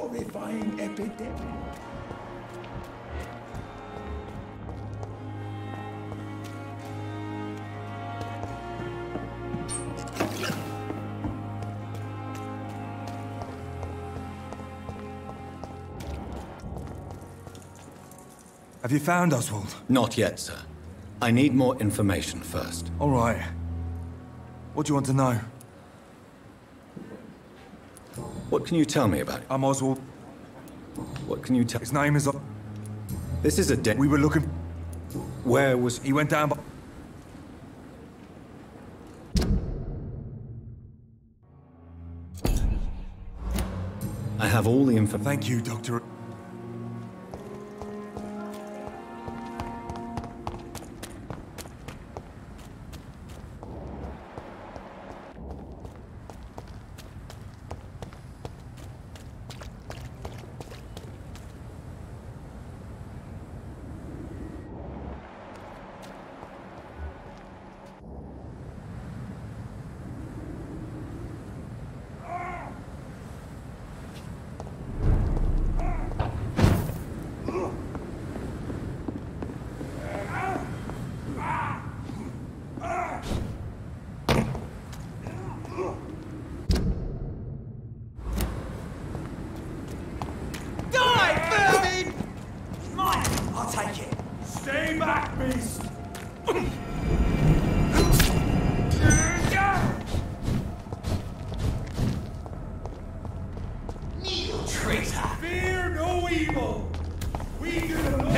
horrifying epidemic. Have you found Oswald? Not yet, sir. I need more information first. All right. What do you want to know? What can you tell me about it? I'm Oswald. What can you tell? His name is... This is a dead... We were looking... Where was... He went down by... I have all the information. Thank you, Doctor. Stay back, beast! Kneel, traitor! Fear no evil! We do the Lord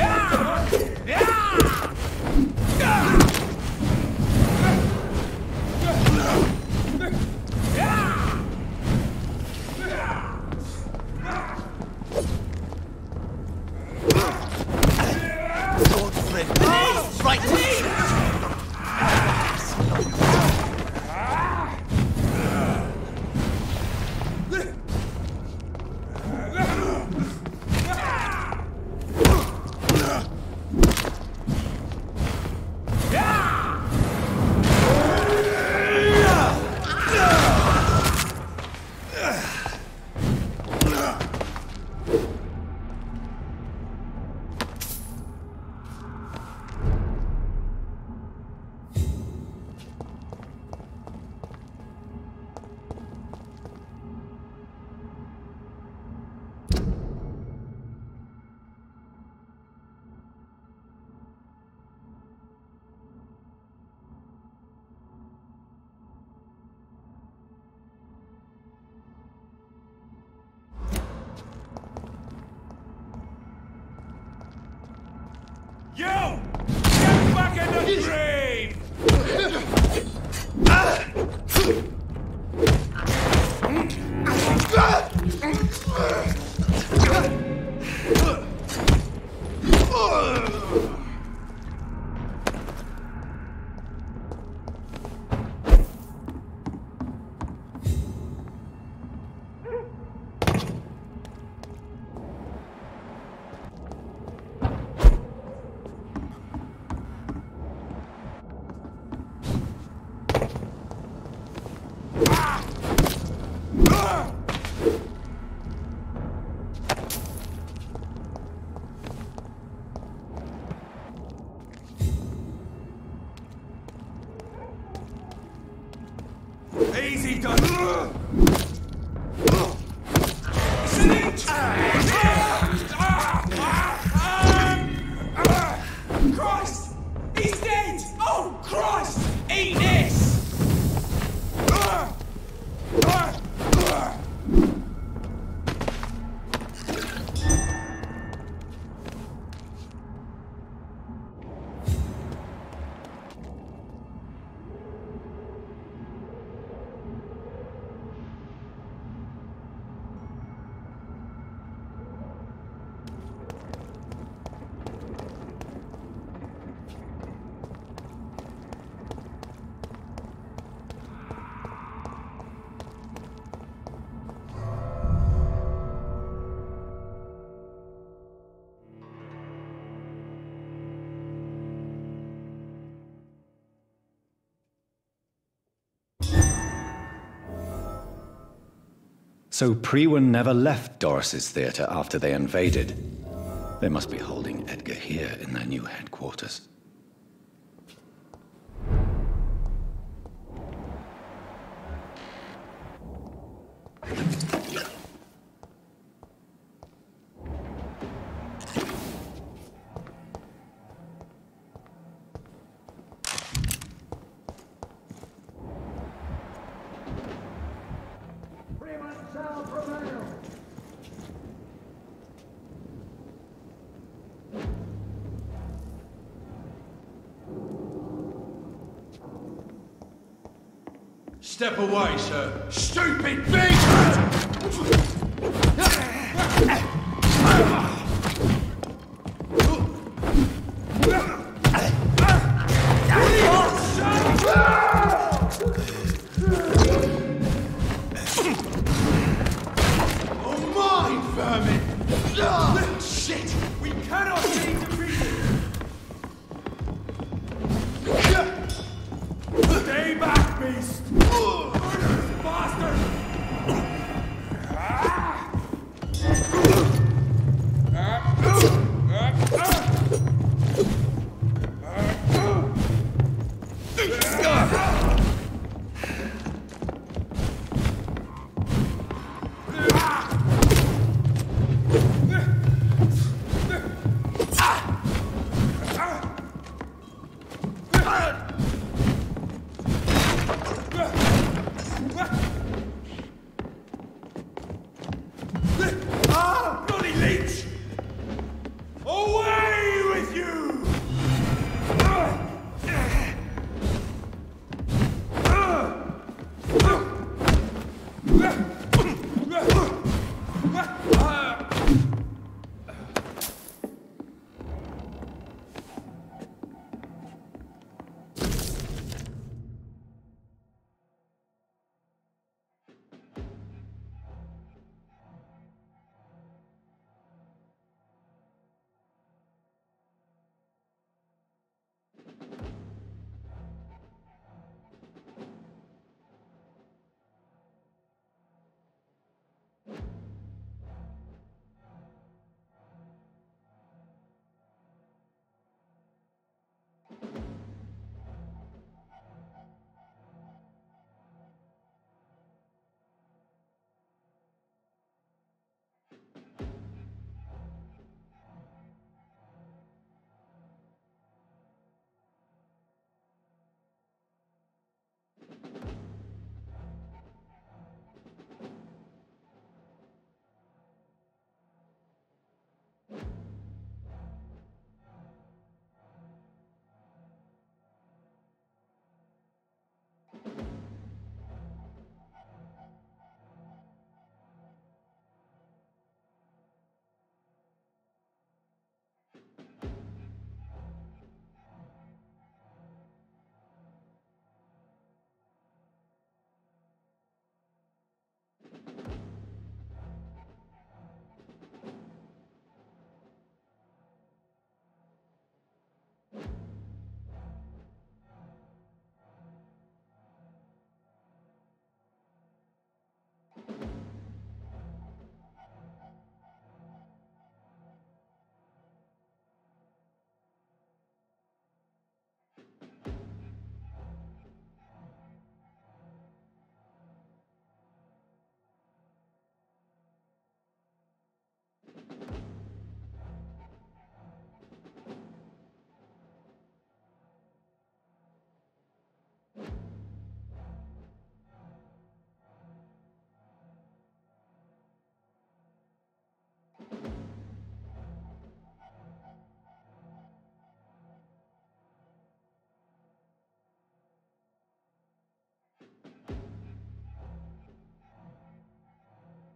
You! Get back in the grave! Easy done. Christ! He's dead! Oh, Christ! Eat this! So Priwen never left Doris's theater after they invaded. They must be holding Edgar here in their new headquarters. Step away, sir. Stupid beast! Oh, mine, vermin! Shit! We cannot be defeated! Stay back, beast! Bastard! Bloody leech! Away with you!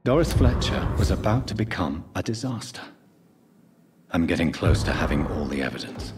Doris Fletcher was about to become a disaster. I'm getting close to having all the evidence.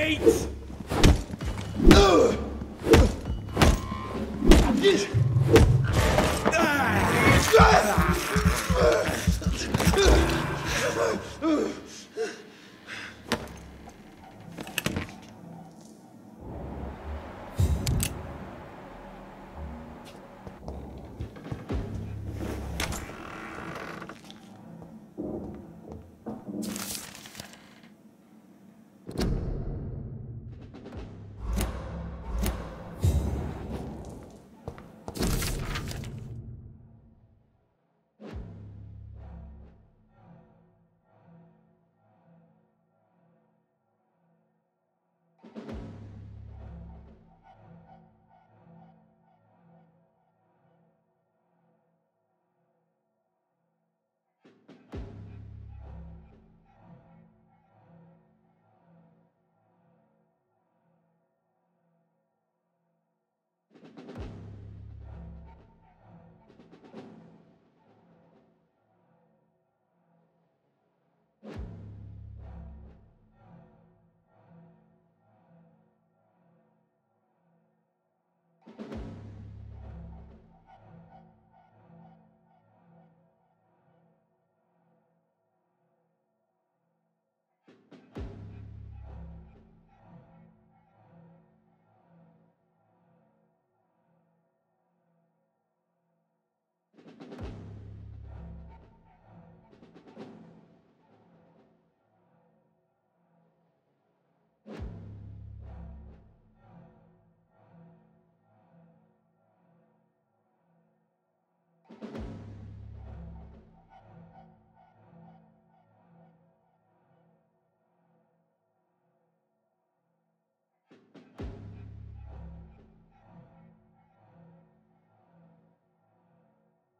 gates!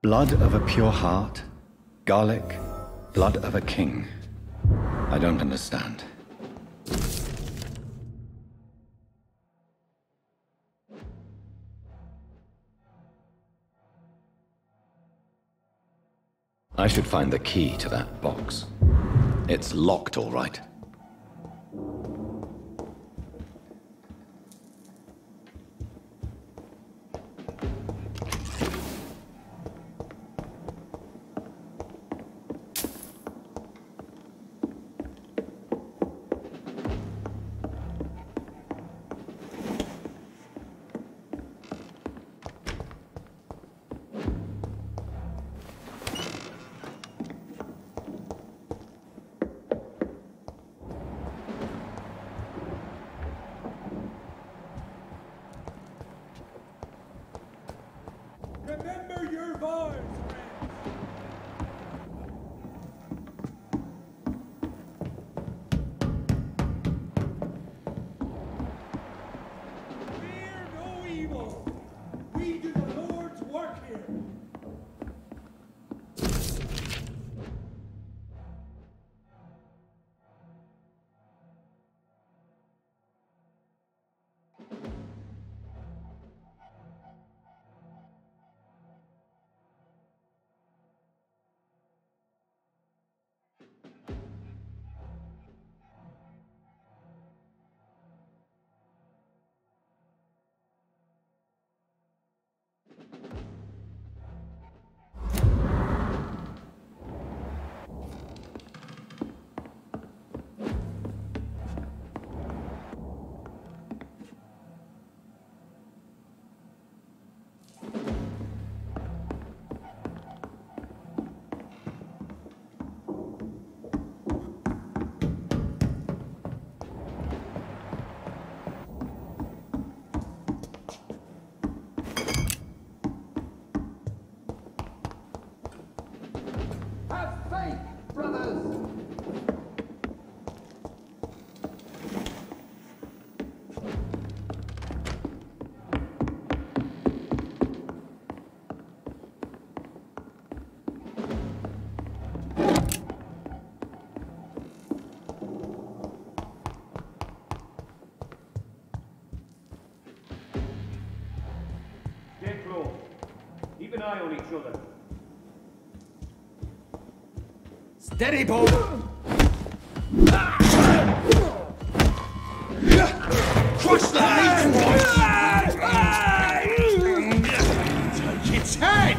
Blood of a pure heart, garlic, blood of a king. I don't understand. I should find the key to that box. It's locked, all right. Remember your vows, friends! Fear no evil! We do the Lord's work here! Have faith, brothers! Stay close. Keep an eye on each other. Steady, boy! Crush the meat! Take its head!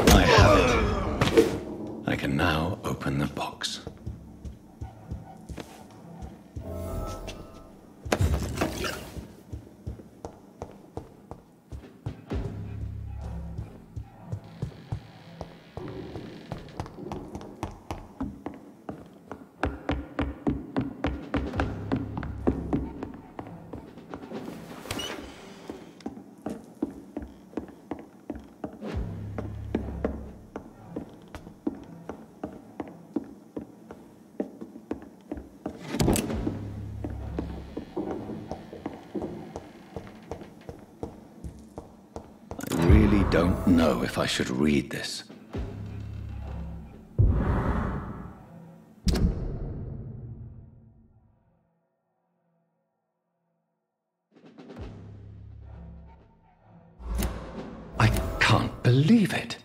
I have it. I can now open the box. I really don't know if I should read this. I can't believe it.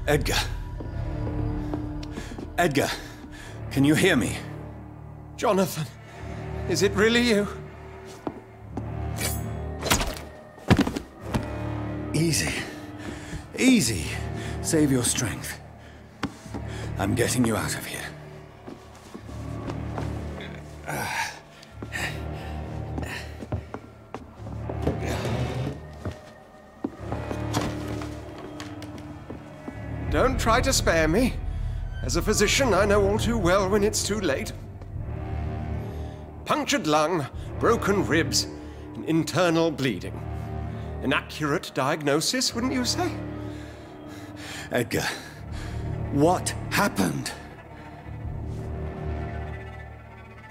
Edgar. Edgar, can you hear me? Jonathan, is it really you? Easy. Easy. Save your strength. I'm getting you out of here. Don't try to spare me. As a physician, I know all too well when it's too late. Punctured lung, broken ribs, and internal bleeding. An accurate diagnosis, wouldn't you say? Edgar, what happened?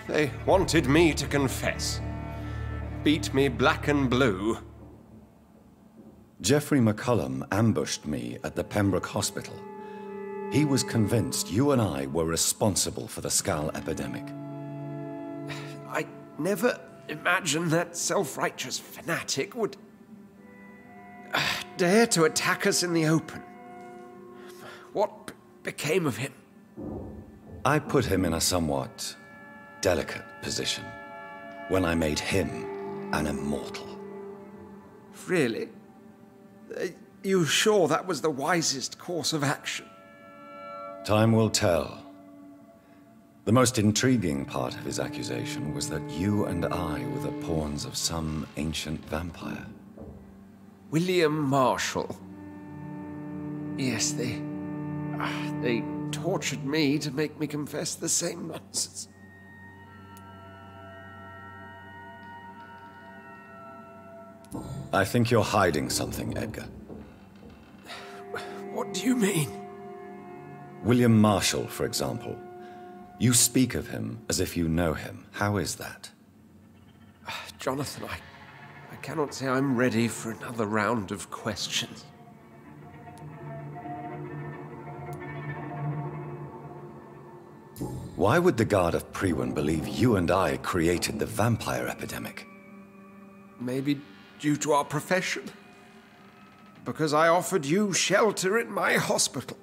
They wanted me to confess. Beat me black and blue. Jeffrey McCullum ambushed me at the Pembroke Hospital. He was convinced you and I were responsible for the Skal epidemic. I never imagined that self-righteous fanatic would dare to attack us in the open. What became of him? I put him in a somewhat delicate position when I made him an immortal. Really? You sure that was the wisest course of action? Time will tell. The most intriguing part of his accusation was that you and I were the pawns of some ancient vampire. William Marshall. Yes, they tortured me to make me confess the same nonsense. I think you're hiding something, Edgar. What do you mean? William Marshall, for example. You speak of him as if you know him. How is that? Jonathan, I cannot say I'm ready for another round of questions. Why would the Guard of Priwen believe you and I created the vampire epidemic? Maybe due to our profession. Because I offered you shelter in my hospital.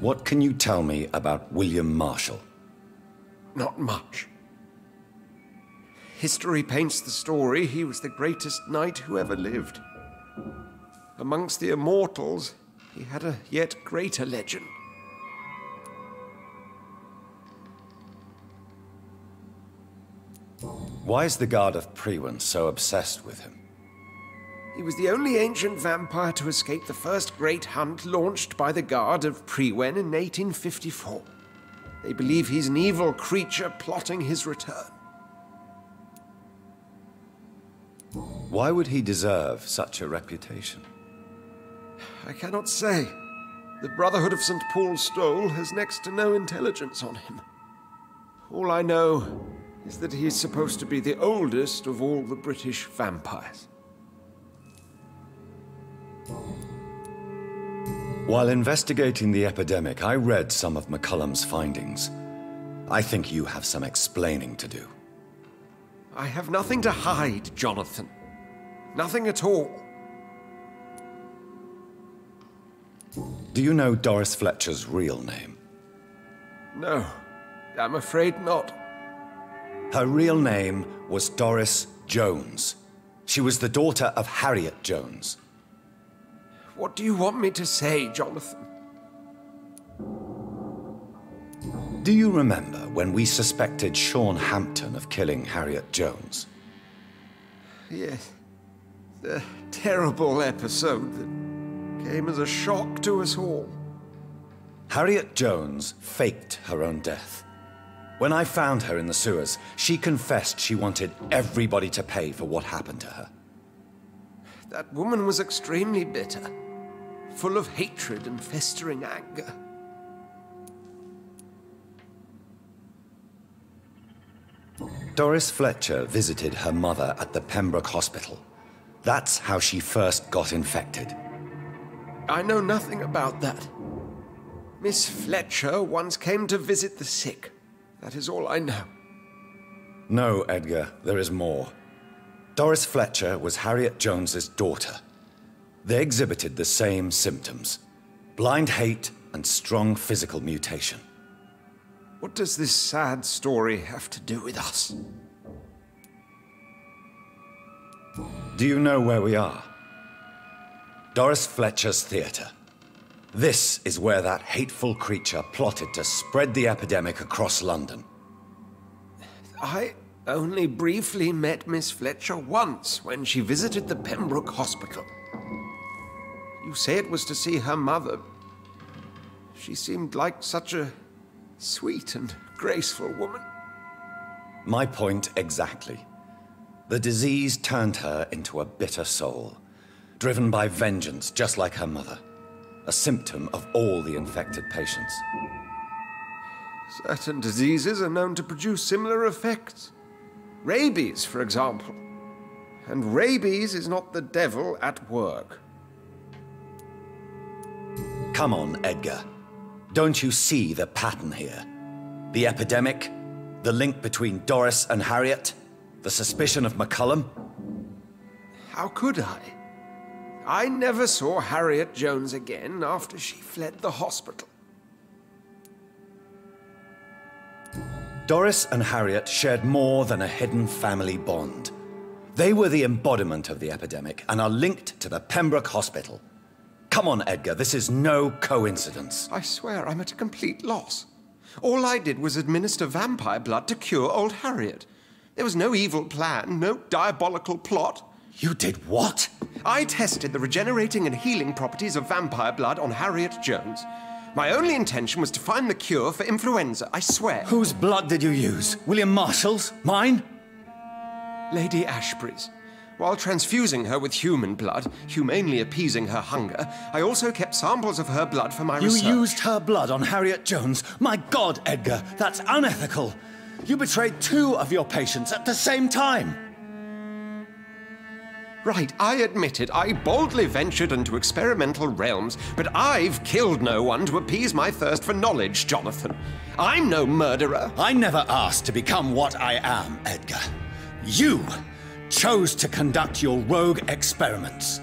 What can you tell me about William Marshall? Not much. History paints the story he was the greatest knight who ever lived. Amongst the immortals, he had a yet greater legend. Why is the Guard of Priwen so obsessed with him? He was the only ancient vampire to escape the first great hunt launched by the Guard of Priwen in 1854. They believe he's an evil creature plotting his return. Why would he deserve such a reputation? I cannot say. The Brotherhood of St. Paul's Stole has next to no intelligence on him. All I know is that he's supposed to be the oldest of all the British vampires. While investigating the epidemic, I read some of McCullum's findings. I think you have some explaining to do. I have nothing to hide, Jonathan. Nothing at all. Do you know Doris Fletcher's real name? No, I'm afraid not. Her real name was Doris Jones. She was the daughter of Harriet Jones. What do you want me to say, Jonathan? Do you remember when we suspected Sean Hampton of killing Harriet Jones? Yes. The terrible episode that came as a shock to us all. Harriet Jones faked her own death. When I found her in the sewers, she confessed she wanted everybody to pay for what happened to her. That woman was extremely bitter, full of hatred and festering anger. Doris Fletcher visited her mother at the Pembroke Hospital. That's how she first got infected. I know nothing about that. Miss Fletcher once came to visit the sick. That is all I know. No, Edgar, there is more. Doris Fletcher was Harriet Jones's daughter. They exhibited the same symptoms: blind hate and strong physical mutation. What does this sad story have to do with us? Do you know where we are? Doris Fletcher's theater. This is where that hateful creature plotted to spread the epidemic across London. I only briefly met Miss Fletcher once when she visited the Pembroke Hospital. You say it was to see her mother. She seemed like such a sweet and graceful woman. My point exactly. The disease turned her into a bitter soul, driven by vengeance just like her mother. A symptom of all the infected patients. Certain diseases are known to produce similar effects. Rabies, for example. And rabies is not the devil at work. Come on, Edgar. Don't you see the pattern here? The epidemic, the link between Doris and Harriet, the suspicion of McCullum? How could I? I never saw Harriet Jones again after she fled the hospital. Doris and Harriet shared more than a hidden family bond. They were the embodiment of the epidemic and are linked to the Pembroke Hospital. Come on, Edgar, this is no coincidence. I swear I'm at a complete loss. All I did was administer vampire blood to cure old Harriet. There was no evil plan, no diabolical plot. You did what? I tested the regenerating and healing properties of vampire blood on Harriet Jones. My only intention was to find the cure for influenza, I swear. Whose blood did you use? William Marshall's? Mine? Lady Ashbury's. While transfusing her with human blood, humanely appeasing her hunger, I also kept samples of her blood for my research. You used her blood on Harriet Jones? My God, Edgar, that's unethical. You betrayed 2 of your patients at the same time. Right, I admit it. I boldly ventured into experimental realms, but I've killed no one to appease my thirst for knowledge, Jonathan. I'm no murderer. I never asked to become what I am, Edgar. You chose to conduct your rogue experiments.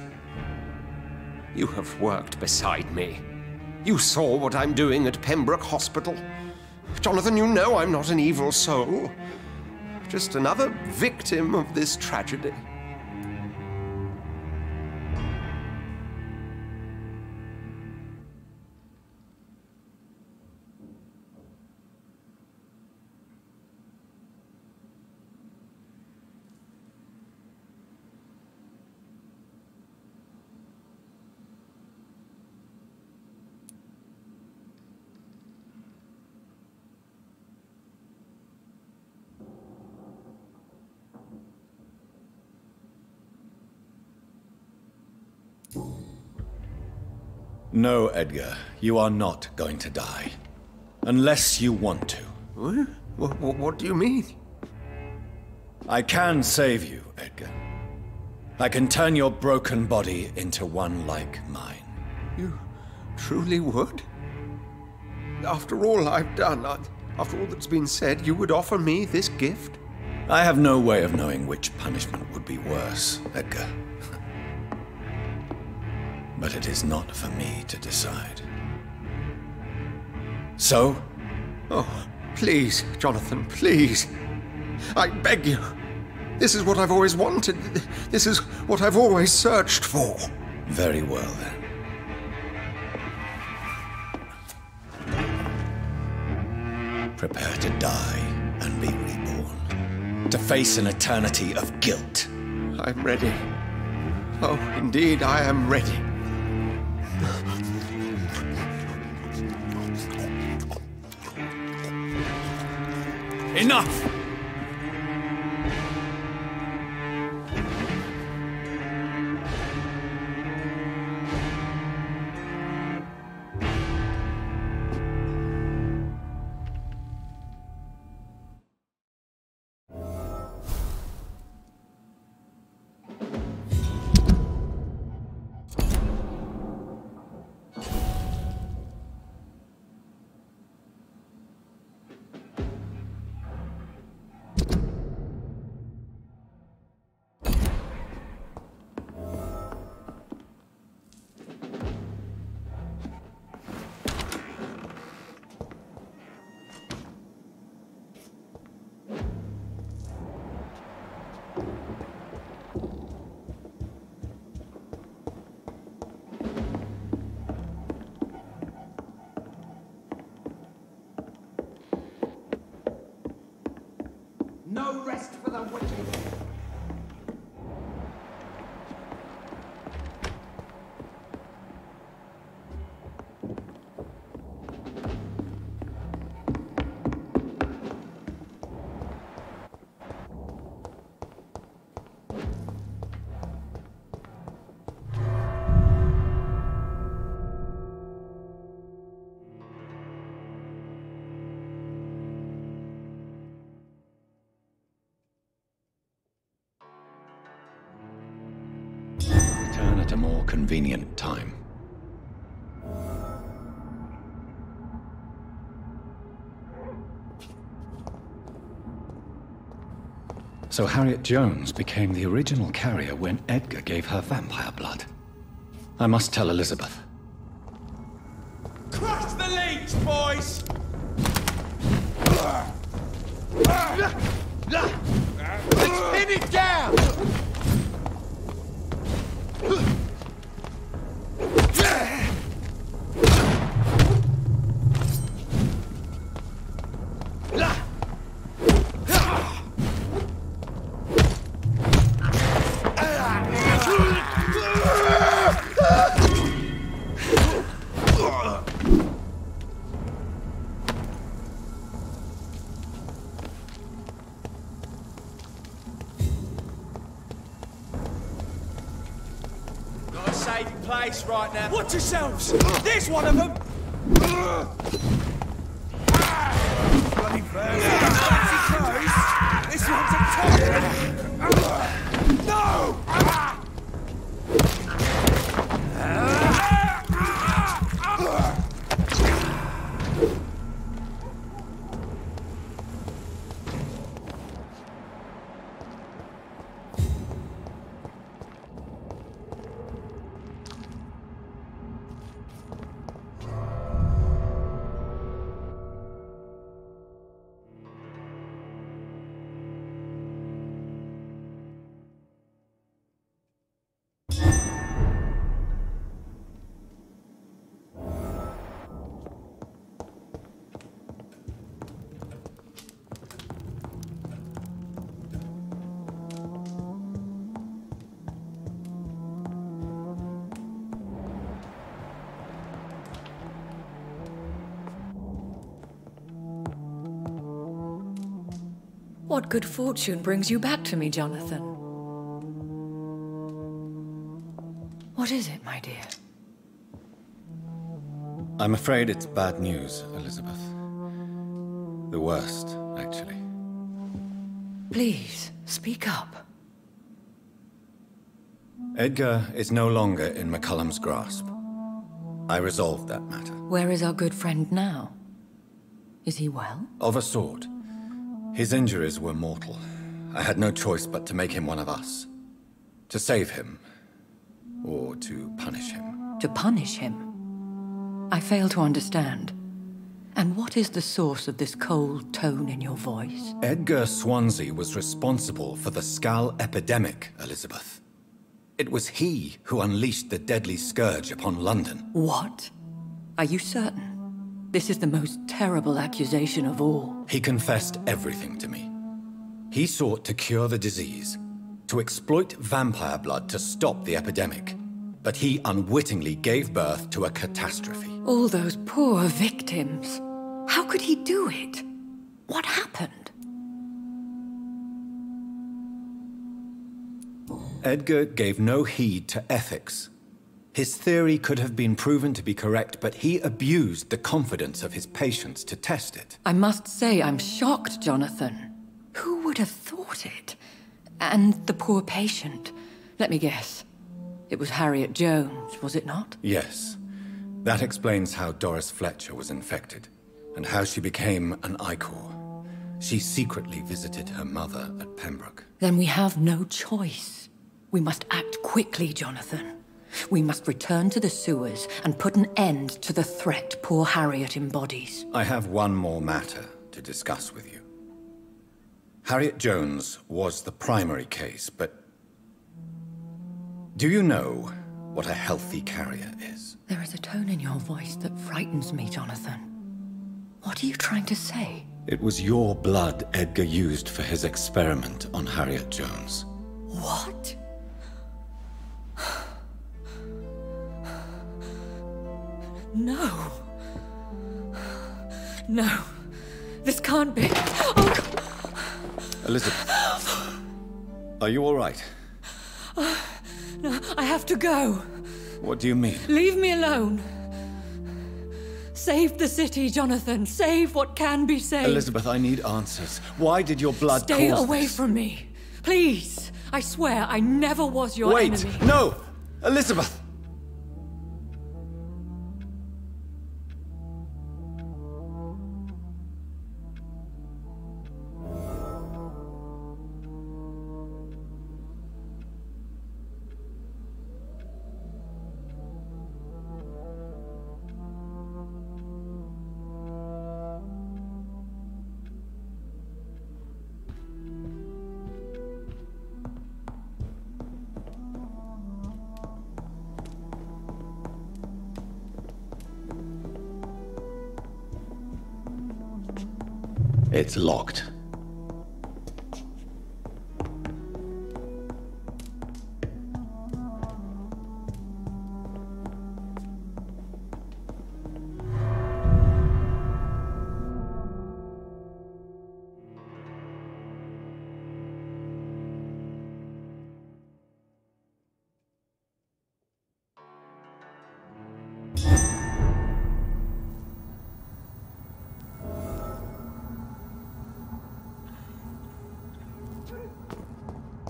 You have worked beside me. You saw what I'm doing at Pembroke Hospital. Jonathan, you know I'm not an evil soul. Just another victim of this tragedy. No, Edgar, you are not going to die. Unless you want to. What do you mean? I can save you, Edgar. I can turn your broken body into one like mine. You truly would? After all I've done, after all that's been said, you would offer me this gift? I have no way of knowing which punishment would be worse, Edgar. But it is not for me to decide. So? Oh, please, Jonathan, please. I beg you. This is what I've always wanted. This is what I've always searched for. Very well, then. Prepare to die and be reborn. To face an eternity of guilt. I'm ready. Oh, indeed, I am ready. Enough! No rest for the wicked. Return at a more convenient time. So Harriet Jones became the original carrier when Edgar gave her vampire blood. I must tell Elizabeth. Crush the leech, boys! Let's pin it down! Got a safe place right now. Watch yourselves! There's one of them! Bloody bird. This one's a top! No! What good fortune brings you back to me, Jonathan? What is it, my dear? I'm afraid it's bad news, Elizabeth. The worst, actually. Please, speak up. Edgar is no longer in McCullum's grasp. I resolved that matter. Where is our good friend now? Is he well? Of a sort. His injuries were mortal. I had no choice but to make him one of us. To save him. Or to punish him. To punish him? I fail to understand. And what is the source of this cold tone in your voice? Edgar Swansea was responsible for the Skal epidemic, Elizabeth. It was he who unleashed the deadly scourge upon London. What? Are you certain? This is the most terrible accusation of all. He confessed everything to me. He sought to cure the disease, to exploit vampire blood to stop the epidemic. But he unwittingly gave birth to a catastrophe. All those poor victims. How could he do it? What happened? Edgar gave no heed to ethics. His theory could have been proven to be correct, but he abused the confidence of his patients to test it. I must say I'm shocked, Jonathan. Who would have thought it? And the poor patient. Let me guess. It was Harriet Jones, was it not? Yes. That explains how Doris Fletcher was infected, and how she became an Ichor. She secretly visited her mother at Pembroke. Then we have no choice. We must act quickly, Jonathan. We must return to the sewers and put an end to the threat poor Harriet embodies. I have one more matter to discuss with you. Harriet Jones was the primary case, but do you know what a healthy carrier is? There is a tone in your voice that frightens me, Jonathan. What are you trying to say? It was your blood Edgar used for his experiment on Harriet Jones. What? No. No. This can't be. Oh, God. Elizabeth, are you all right? No, I have to go. What do you mean? Leave me alone. Save the city, Jonathan. Save what can be saved. Elizabeth, I need answers. Why did your blood Stay cause away this? from me. Please. I swear I never was your enemy. Wait! No! Elizabeth! It's locked.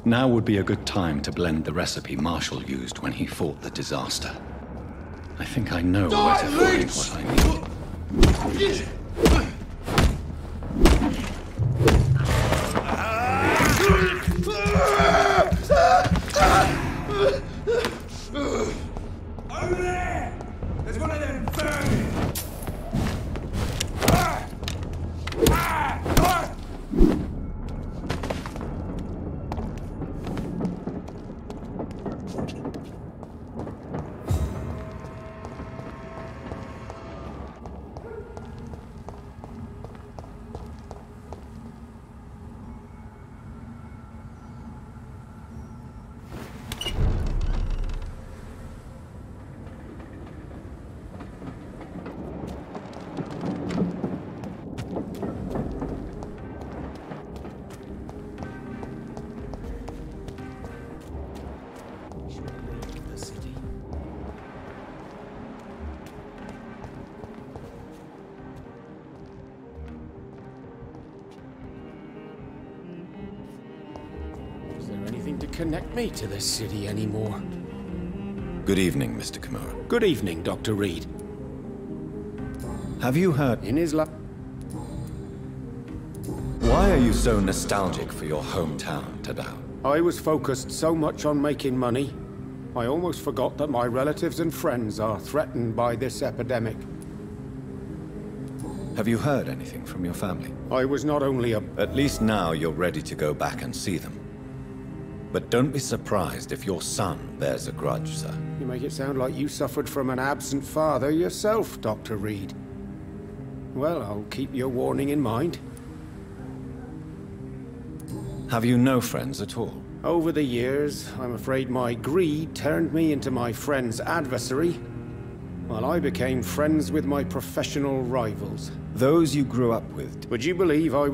Now would be a good time to blend the recipe Marshall used when he fought the disaster. I think I know where to find what I need. Over there! There's one of them burning! connect me to this city anymore. Good evening, Mr. Kimura. Good evening, Dr. Reed. Have you heard... In his life... Why are you so nostalgic for your hometown, Tadao? I was focused so much on making money, I almost forgot that my relatives and friends are threatened by this epidemic. Have you heard anything from your family? I was not only a... At least now you're ready to go back and see them. But don't be surprised if your son bears a grudge, sir. You make it sound like you suffered from an absent father yourself, Dr. Reed. Well, I'll keep your warning in mind. Have you no friends at all? Over the years, I'm afraid my greed turned me into my friend's adversary, while I became friends with my professional rivals. Those you grew up with. Would you believe I...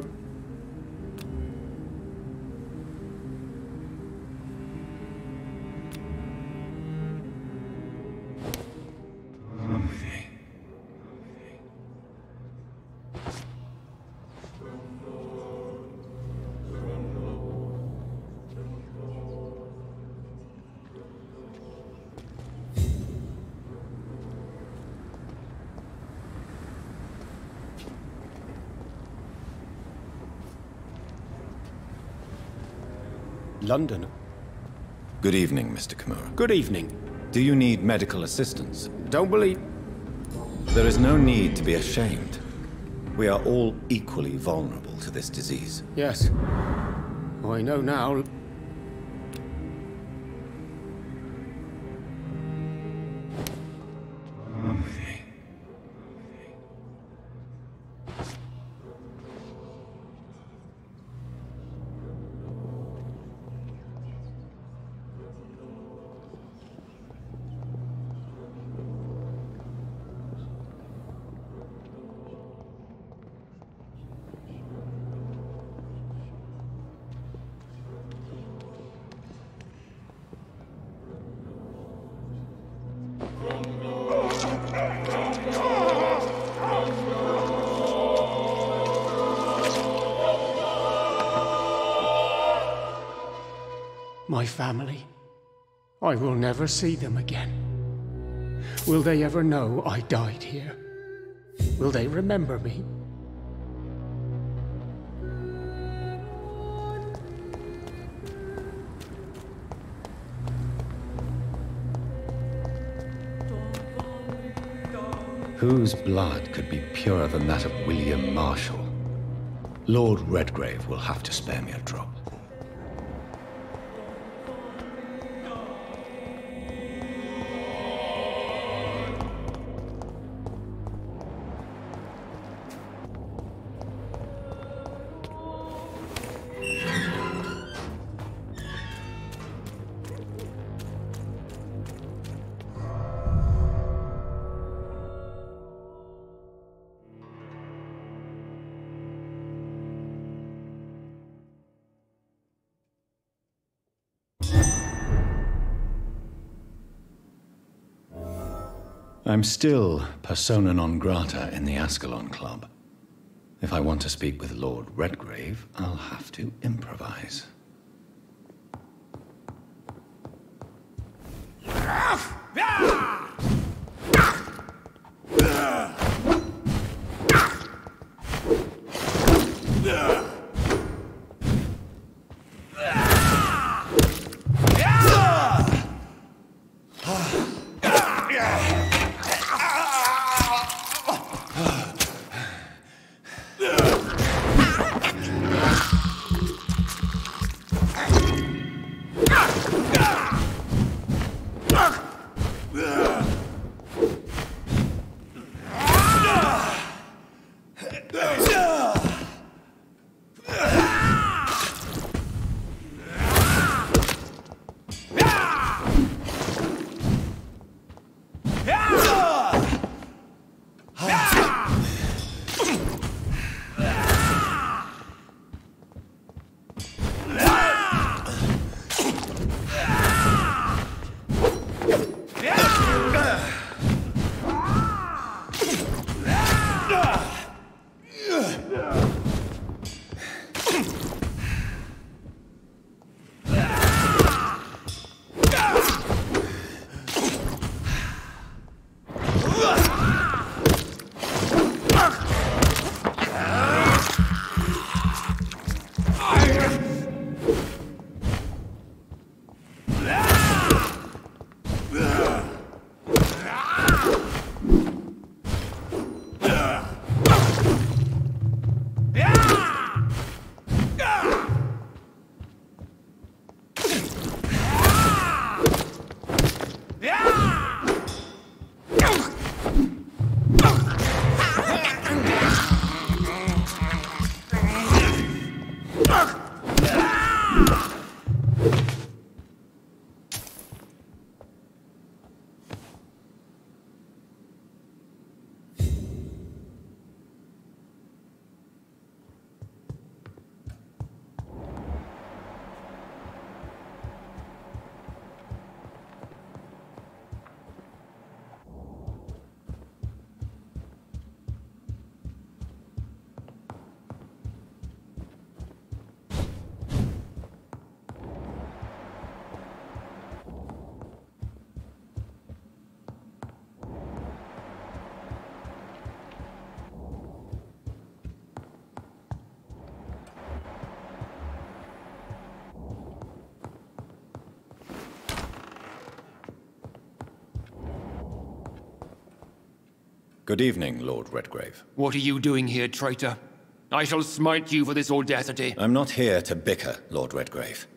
London. Good evening, Mr. Kimura. Good evening. Do you need medical assistance? Don't believe... There is no need to be ashamed. We are all equally vulnerable to this disease. Yes. I know now. My family. I will never see them again. Will they ever know I died here? Will they remember me? Whose blood could be purer than that of William Marshall? Lord Redgrave will have to spare me a drop. I'm still persona non grata in the Ascalon Club. If I want to speak with Lord Redgrave, I'll have to improvise. Good evening, Lord Redgrave. What are you doing here, traitor? I shall smite you for this audacity. I'm not here to bicker, Lord Redgrave.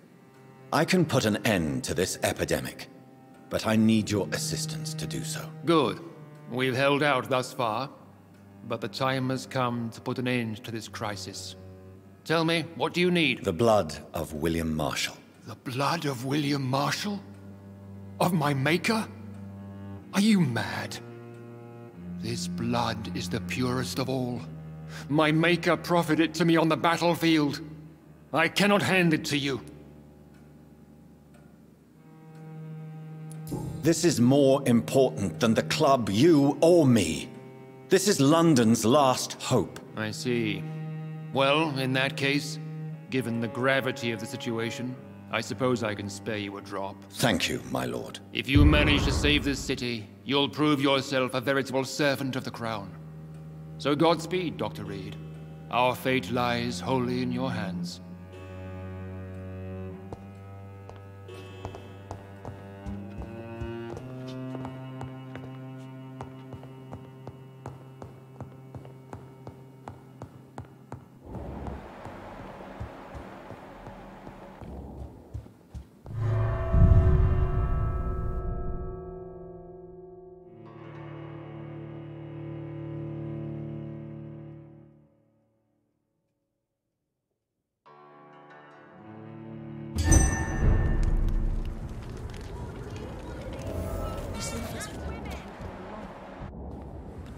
I can put an end to this epidemic, but I need your assistance to do so. Good. We've held out thus far, but the time has come to put an end to this crisis. Tell me, what do you need? The blood of William Marshall. The blood of William Marshall? Of my maker? Are you mad? This blood is the purest of all. My maker proffered it to me on the battlefield. I cannot hand it to you. This is more important than the club, you, or me. This is London's last hope. I see. Well, in that case, given the gravity of the situation, I suppose I can spare you a drop. Thank you, my lord. If you manage to save this city, you'll prove yourself a veritable servant of the crown. So Godspeed, Dr. Reed. Our fate lies wholly in your hands.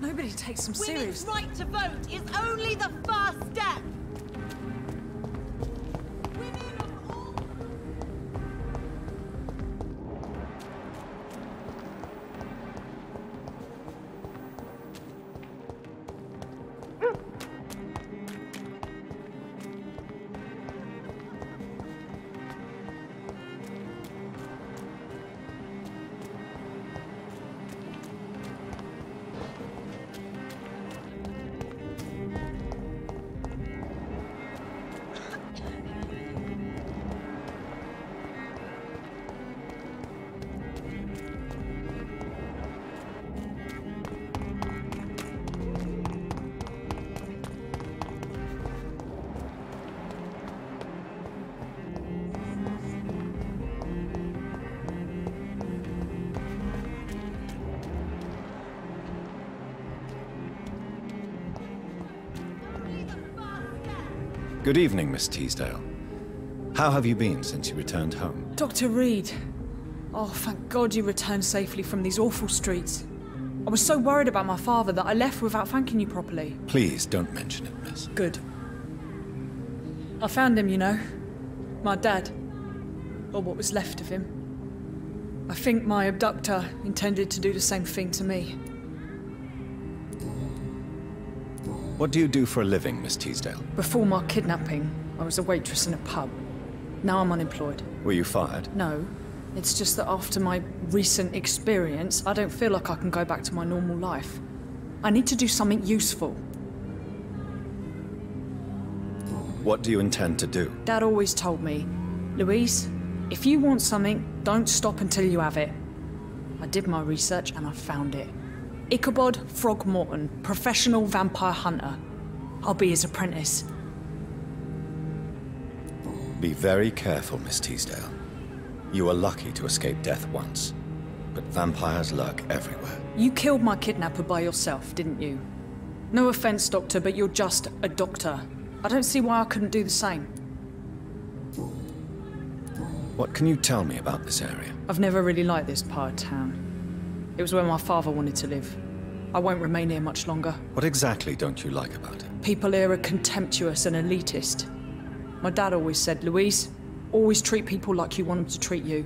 Nobody takes them seriously. Women's right to vote is only the first step. Good evening, Miss Teasdale. How have you been since you returned home? Dr. Reed. Oh, thank God you returned safely from these awful streets. I was so worried about my father that I left without thanking you properly. Please don't mention it, miss. Good. I found him, you know. My dad. Or what was left of him. I think my abductor intended to do the same thing to me. What do you do for a living, Miss Teasdale? Before my kidnapping, I was a waitress in a pub. Now I'm unemployed. Were you fired? No. It's just that after my recent experience, I don't feel like I can go back to my normal life. I need to do something useful. What do you intend to do? Dad always told me, Louise, if you want something, don't stop until you have it. I did my research and I found it. Ichabod Throgmorton, professional vampire hunter. I'll be his apprentice. Be very careful, Miss Teasdale. You were lucky to escape death once, but vampires lurk everywhere. You killed my kidnapper by yourself, didn't you? No offense, Doctor, but you're just a doctor. I don't see why I couldn't do the same. What can you tell me about this area? I've never really liked this part of town. It was where my father wanted to live. I won't remain here much longer. What exactly don't you like about it? People here are contemptuous and elitist. My dad always said, Louise, always treat people like you want them to treat you.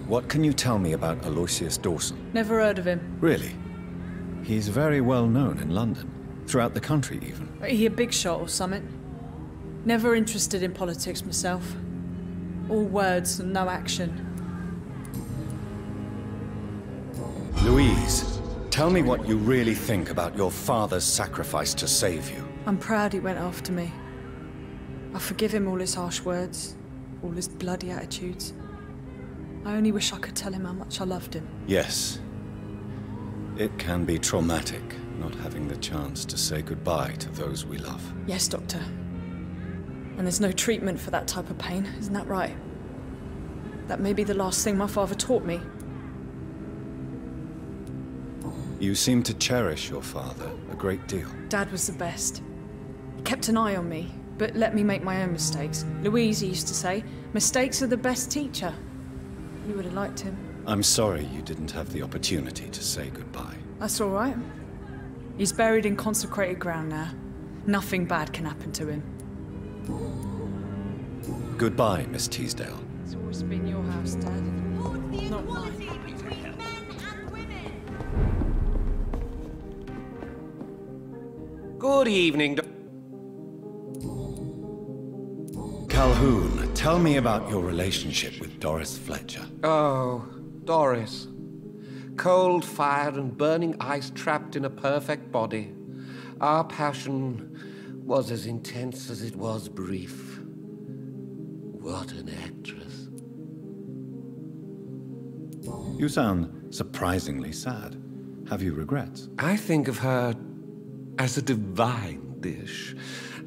What can you tell me about Aloysius Dawson? Never heard of him. Really? He's very well known in London. Throughout the country, even. He a big shot or something? Never interested in politics myself. All words and no action. Louise, tell me what you really think about your father's sacrifice to save you. I'm proud he went after me. I forgive him all his harsh words. all his bloody attitudes. I only wish I could tell him how much I loved him. Yes. It can be traumatic, not having the chance to say goodbye to those we love. Yes, Doctor. And there's no treatment for that type of pain, isn't that right? That may be the last thing my father taught me. You seem to cherish your father a great deal. Dad was the best. He kept an eye on me, but let me make my own mistakes. Louise used to say, mistakes are the best teacher. You would have liked him. I'm sorry you didn't have the opportunity to say goodbye. That's all right. He's buried in consecrated ground now. Nothing bad can happen to him. Goodbye, Miss Teasdale. It's always been your house, Dad. Towards the Not mine. equality between men and women. Good evening, Calhoun, tell me about your relationship with Doris Fletcher. Oh, Doris. Cold fire and burning ice trapped in a perfect body. Our passion was as intense as it was brief. What an actress. You sound surprisingly sad. Have you regrets? I think of her as a divine dish.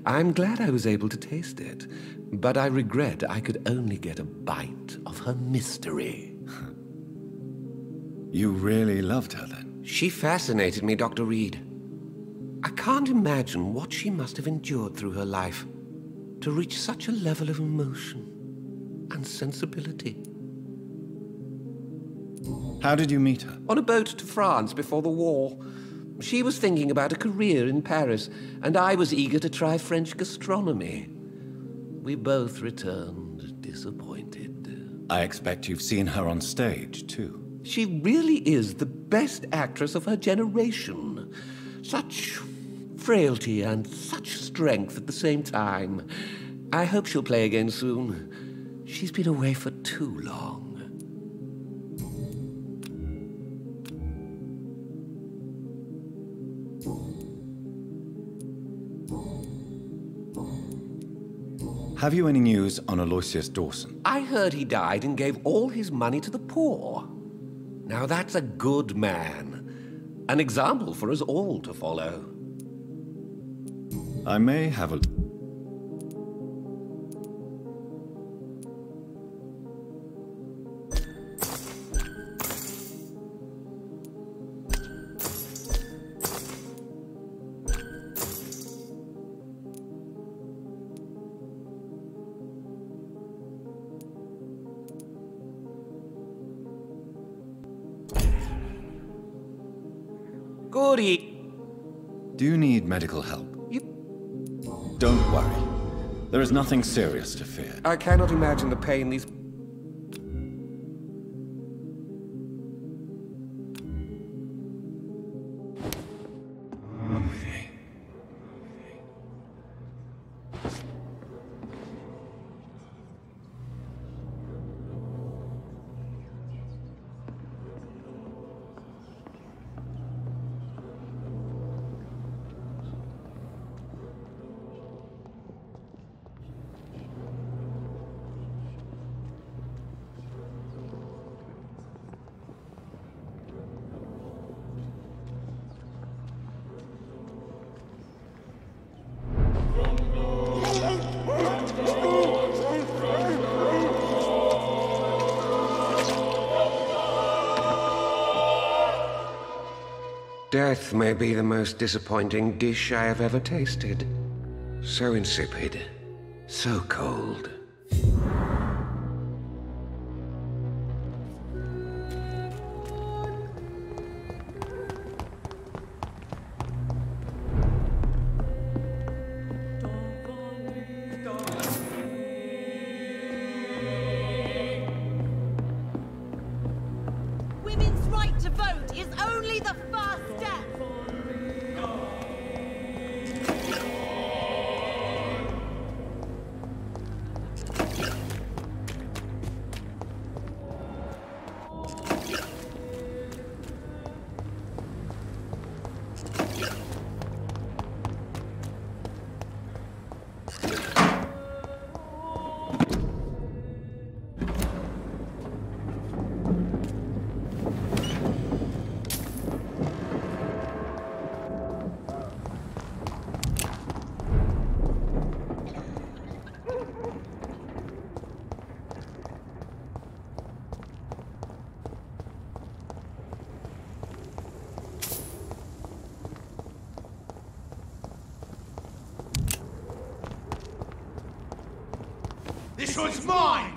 I'm glad I was able to taste it, but I regret I could only get a bite of her mystery. You really loved her then? She fascinated me, Dr. Reed. I can't imagine what she must have endured through her life to reach such a level of emotion and sensibility. How did you meet her? On a boat to France before the war. She was thinking about a career in Paris, and I was eager to try French gastronomy. We both returned disappointed. I expect you've seen her on stage, too. She really is the best actress of her generation. Such frailty and such strength at the same time. I hope she'll play again soon. She's been away for too long. Have you any news on Aloysius Dawson? I heard he died and gave all his money to the poor. Now that's a good man. An example for us all to follow. I may have a... Do you need medical help? Don't worry. There is nothing serious to fear. I cannot imagine the pain these... Death may be the most disappointing dish I have ever tasted. So insipid, so cold. Women's right to vote is only the first step. This one's mine!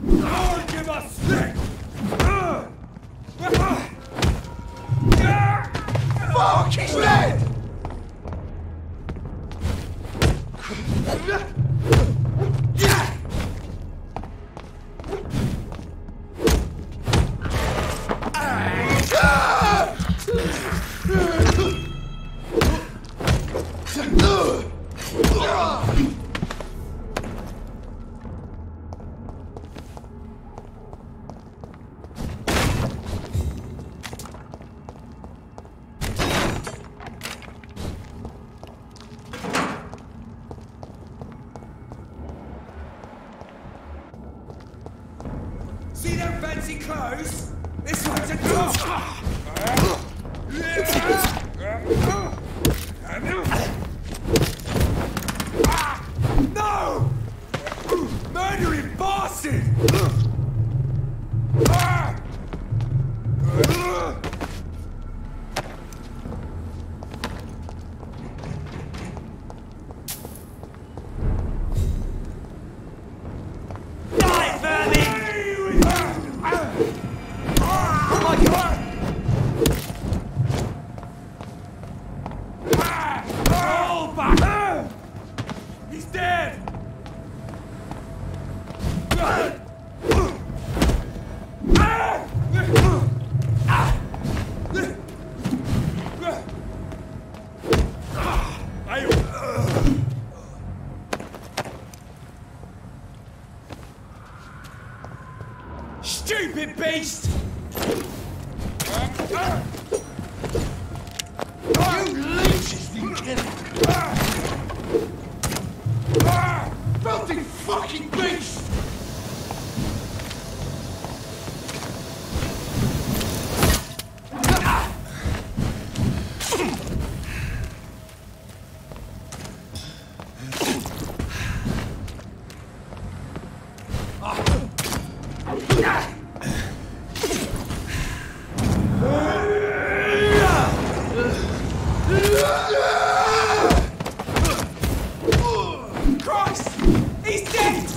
Don't give us stick! Fuck, he's dead! See them fancy clothes? This one's a top! No! Murdering bastard! Die, vermin! Oh my God! Roll back! He's dead! Stupid beast! You leeches didn't kill him! Filthy fucking beast! Christ! He's dead!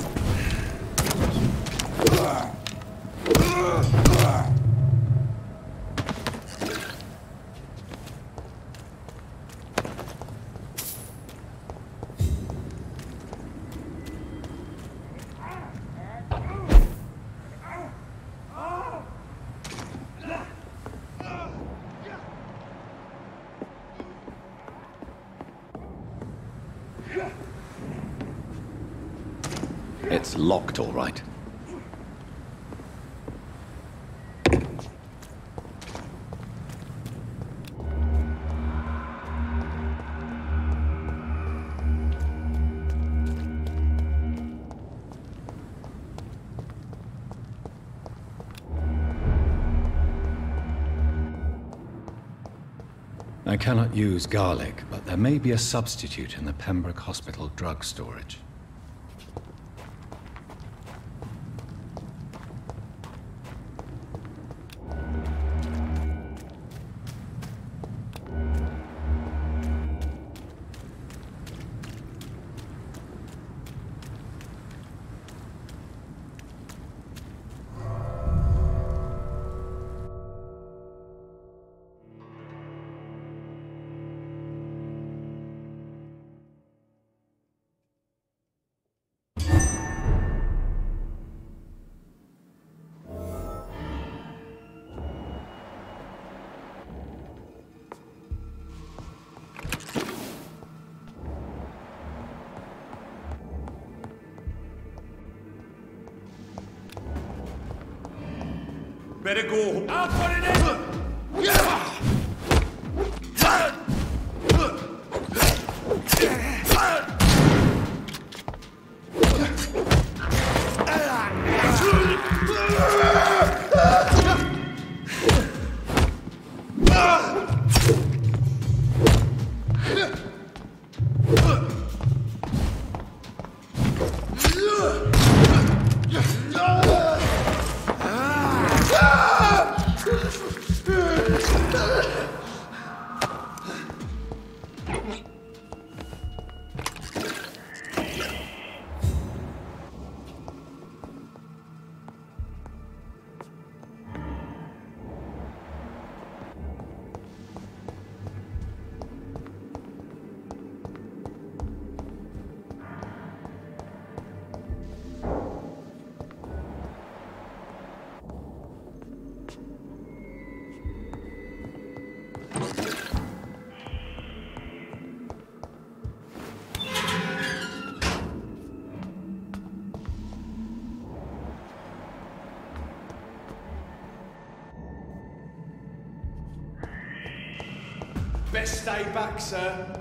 It's locked, all right. I cannot use garlic, but there may be a substitute in the Pembroke Hospital drug storage. Better go. I'll put it in! Best stay back, sir.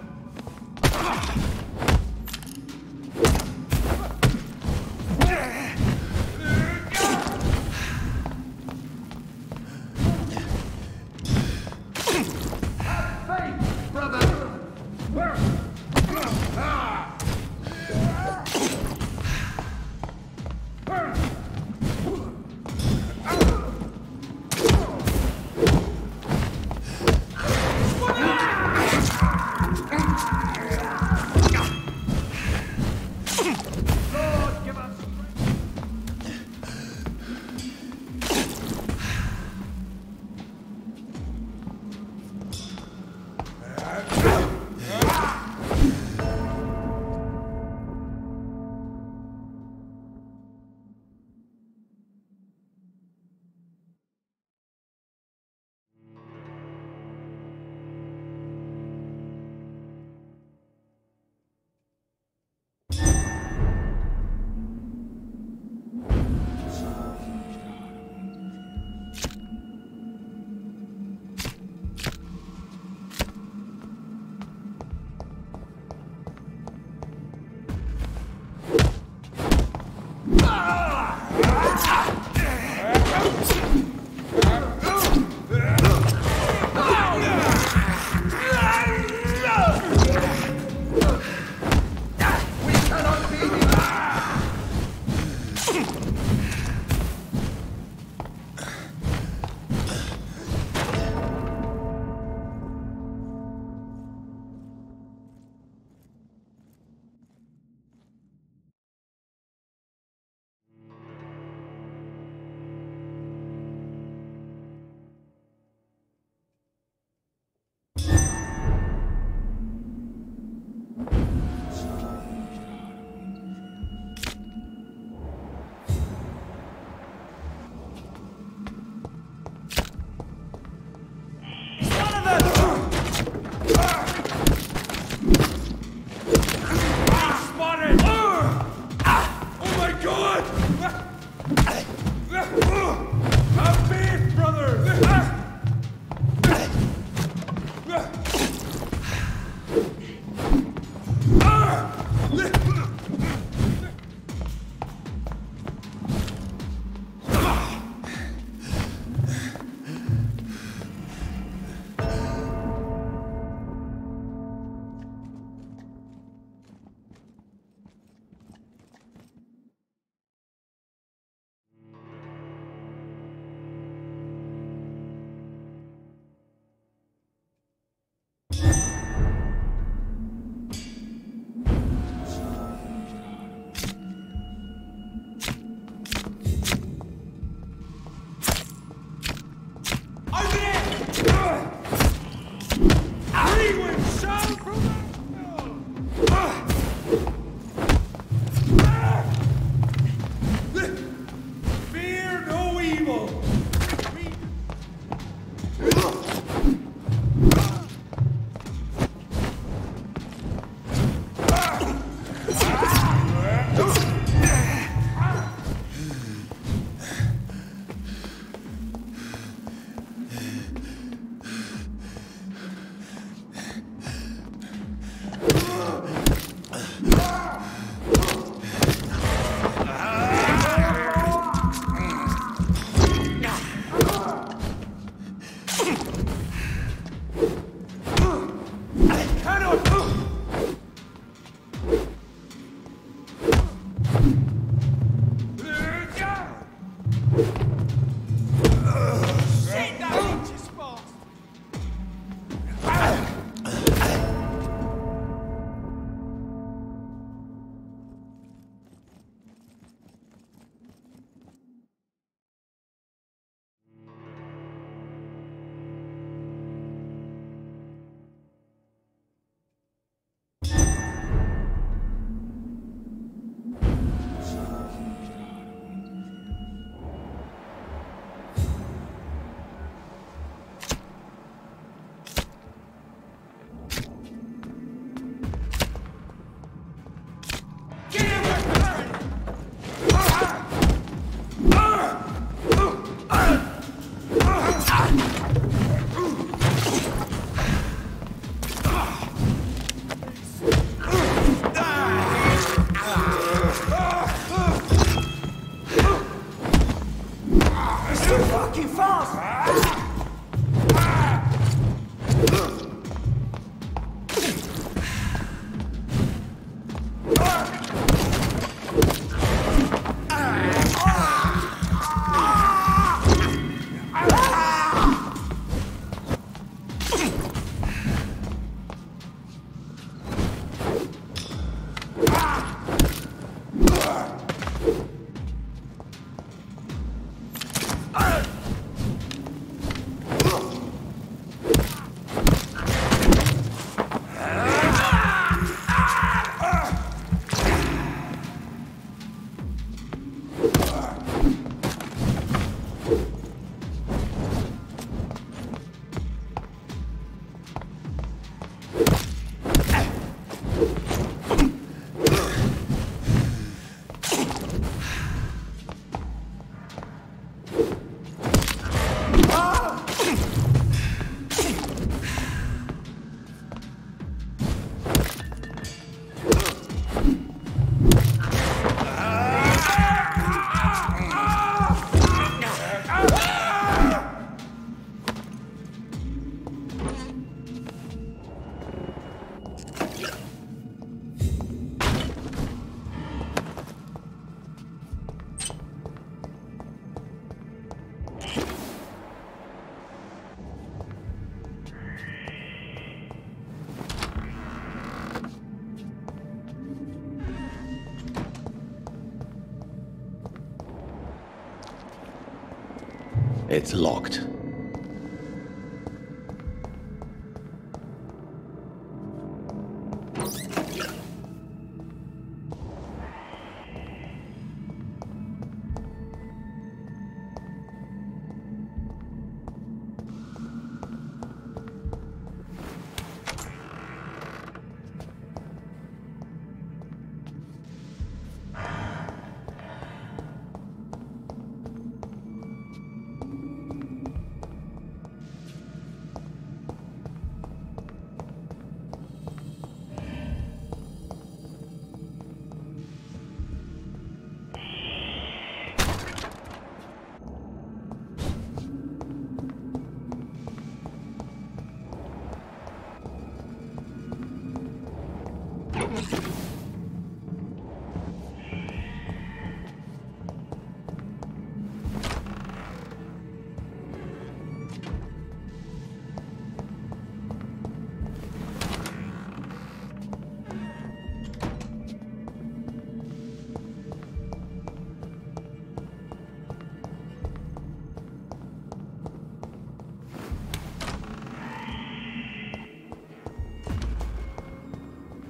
It's locked.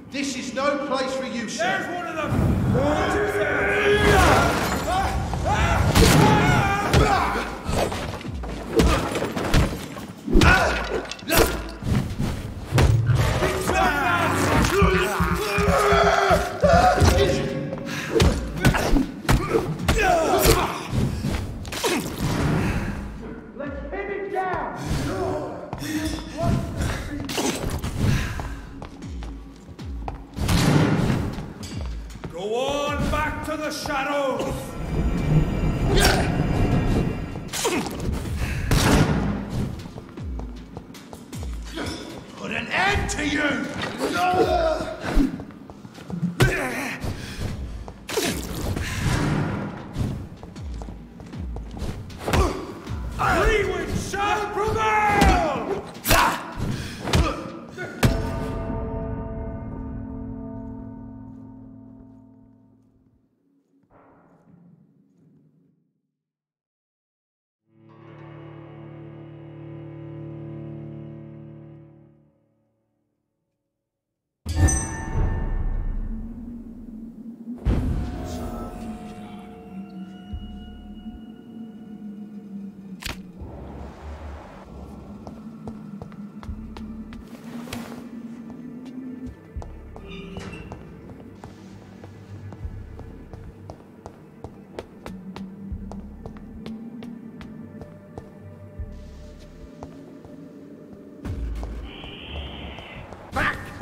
This is no place for you, sir. There's one of them! Watch yourself! Let's pin it down! Go on back to the shadows! Put an end to you! Leeward shall prevail!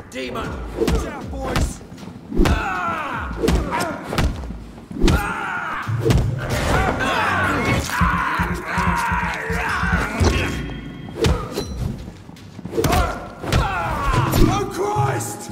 Demon! Watch out, boys! Oh, Christ!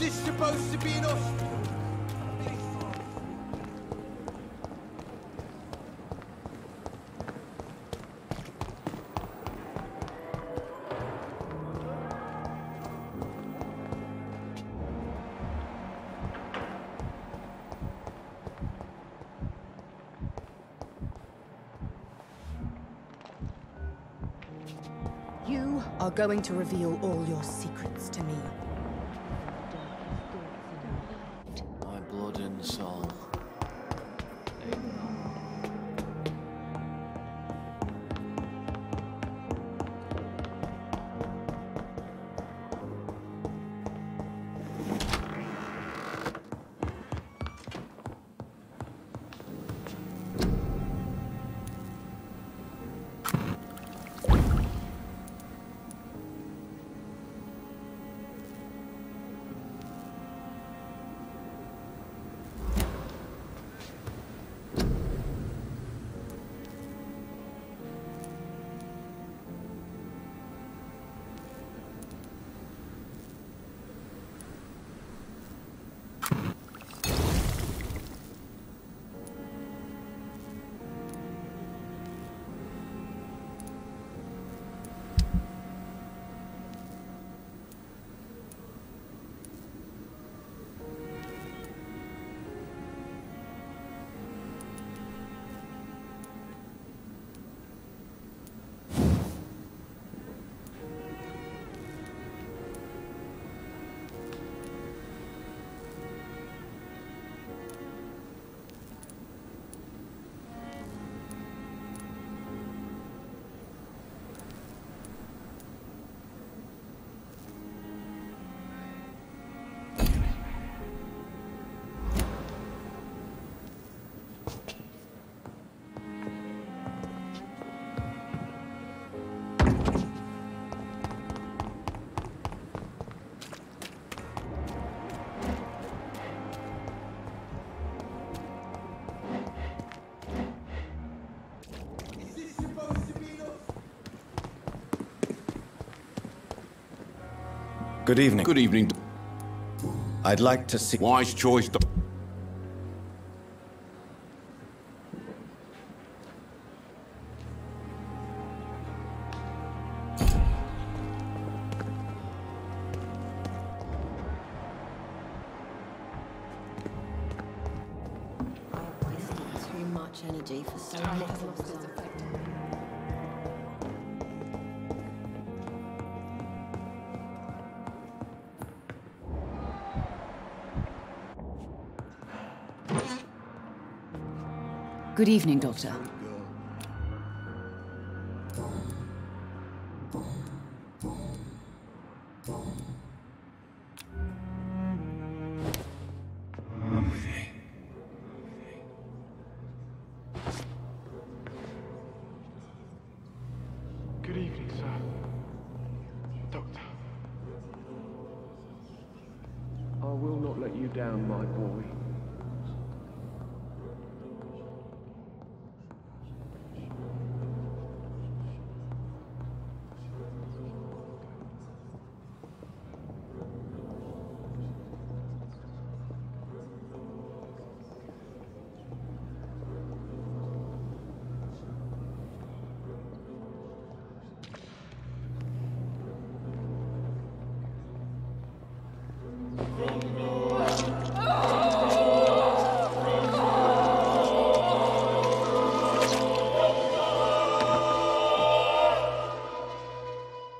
this supposed to be an hospital? You are going to reveal all your secrets to me. My blood and soul. Good evening. Good evening. I'd like to see... Wise choice. Too much energy for so little. Good evening, Doctor. Good evening, sir. Doctor. I will not let you down, my boy.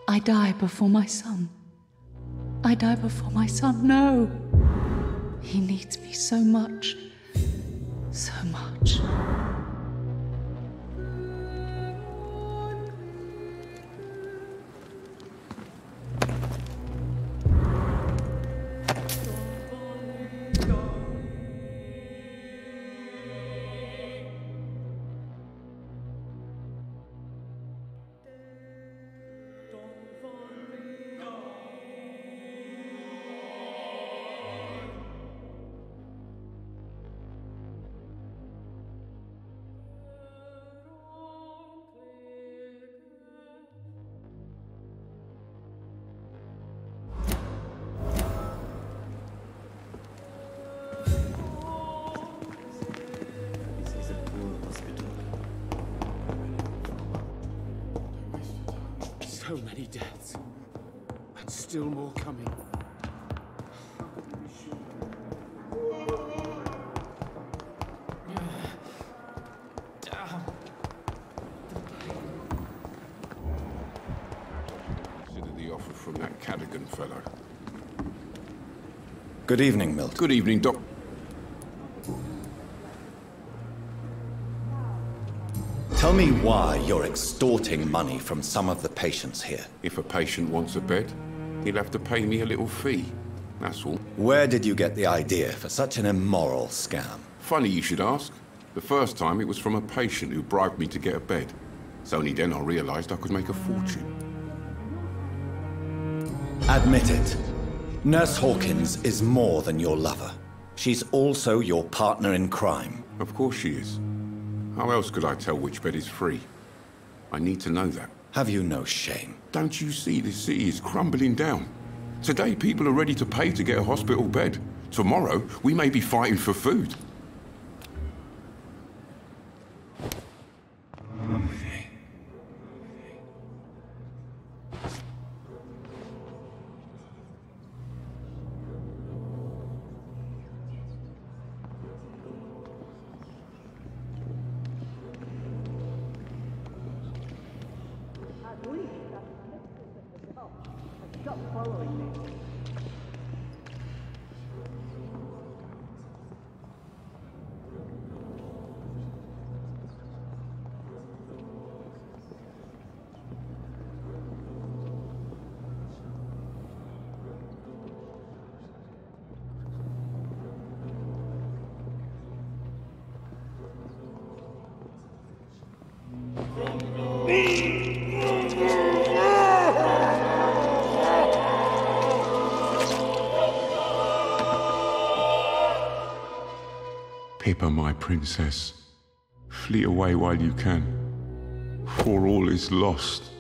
I die before my son. I die before my son. No. He needs me so much. So much. So many deaths. And still more coming. Consider the offer from that Cadogan fellow. Good evening, Milt. Good evening, Doc. Tell me why you're extorting money from some of the patients here. If a patient wants a bed, he'll have to pay me a little fee. That's all. Where did you get the idea for such an immoral scam? Funny you should ask. The first time it was from a patient who bribed me to get a bed. It's only then I realized I could make a fortune. Admit it. Nurse Hawkins is more than your lover. She's also your partner in crime. Of course she is. How else could I tell which bed is free? I need to know that. Have you no shame? Don't you see this city is crumbling down? Today people are ready to pay to get a hospital bed. Tomorrow we may be fighting for food. Stop following me. Pippa, my princess, flee away while you can, for all is lost.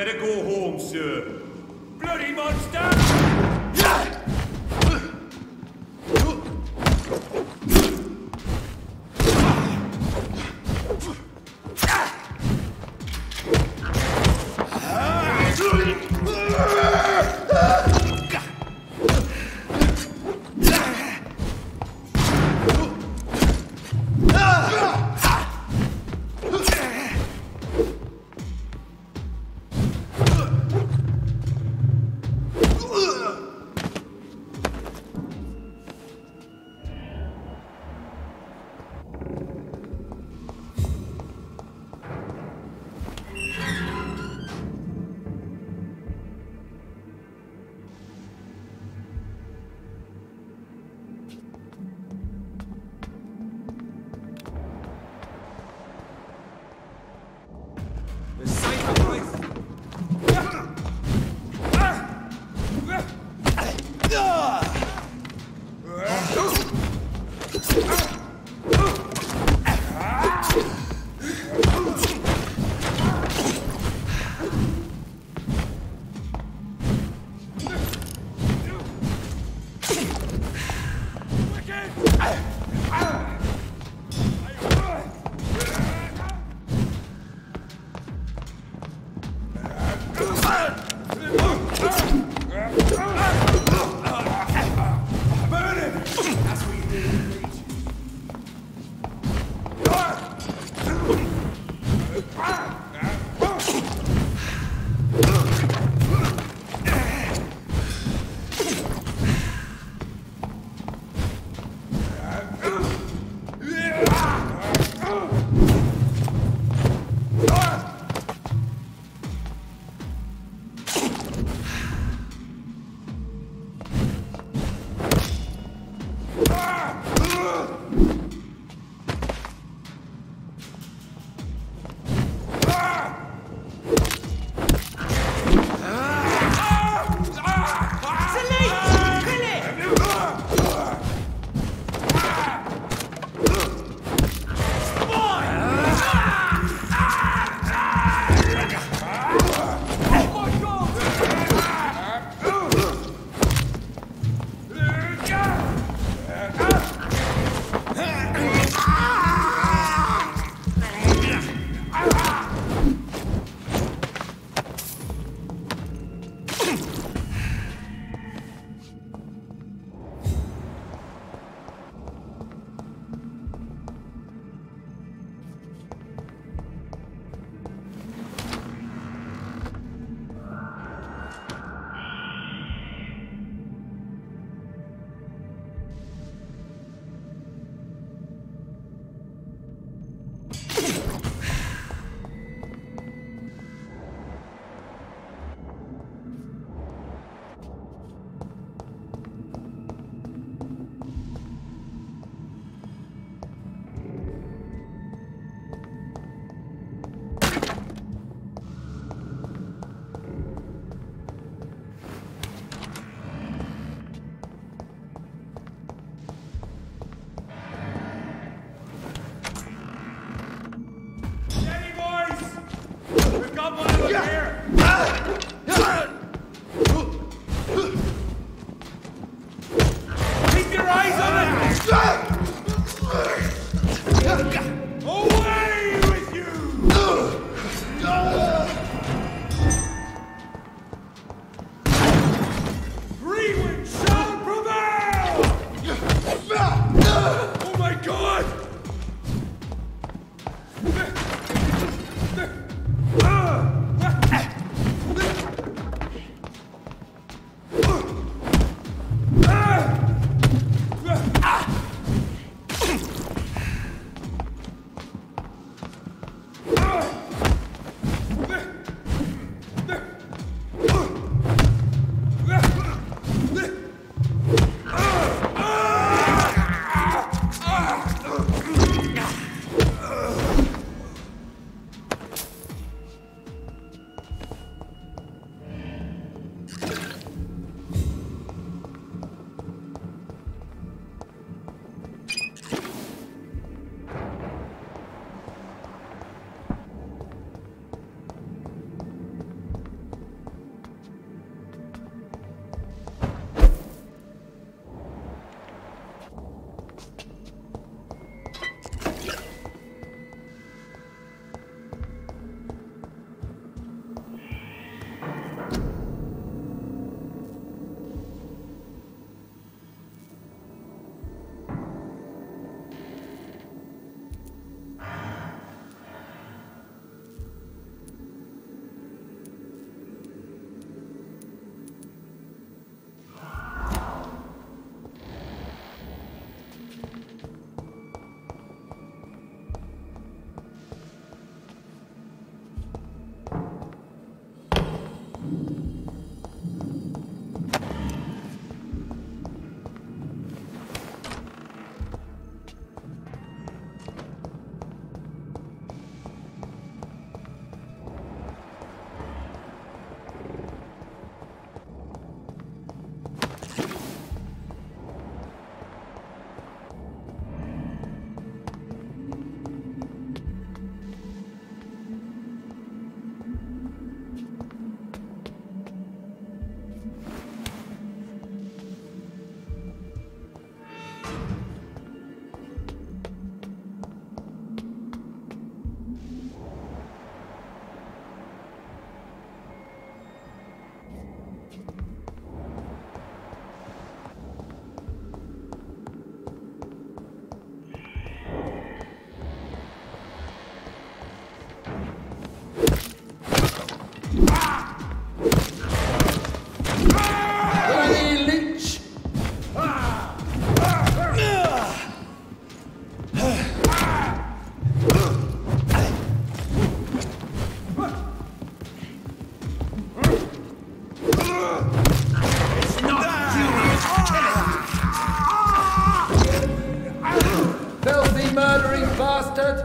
better go home, sir. Bloody monster! Bloody leech! It's not human, it's killing! Filthy murdering bastard!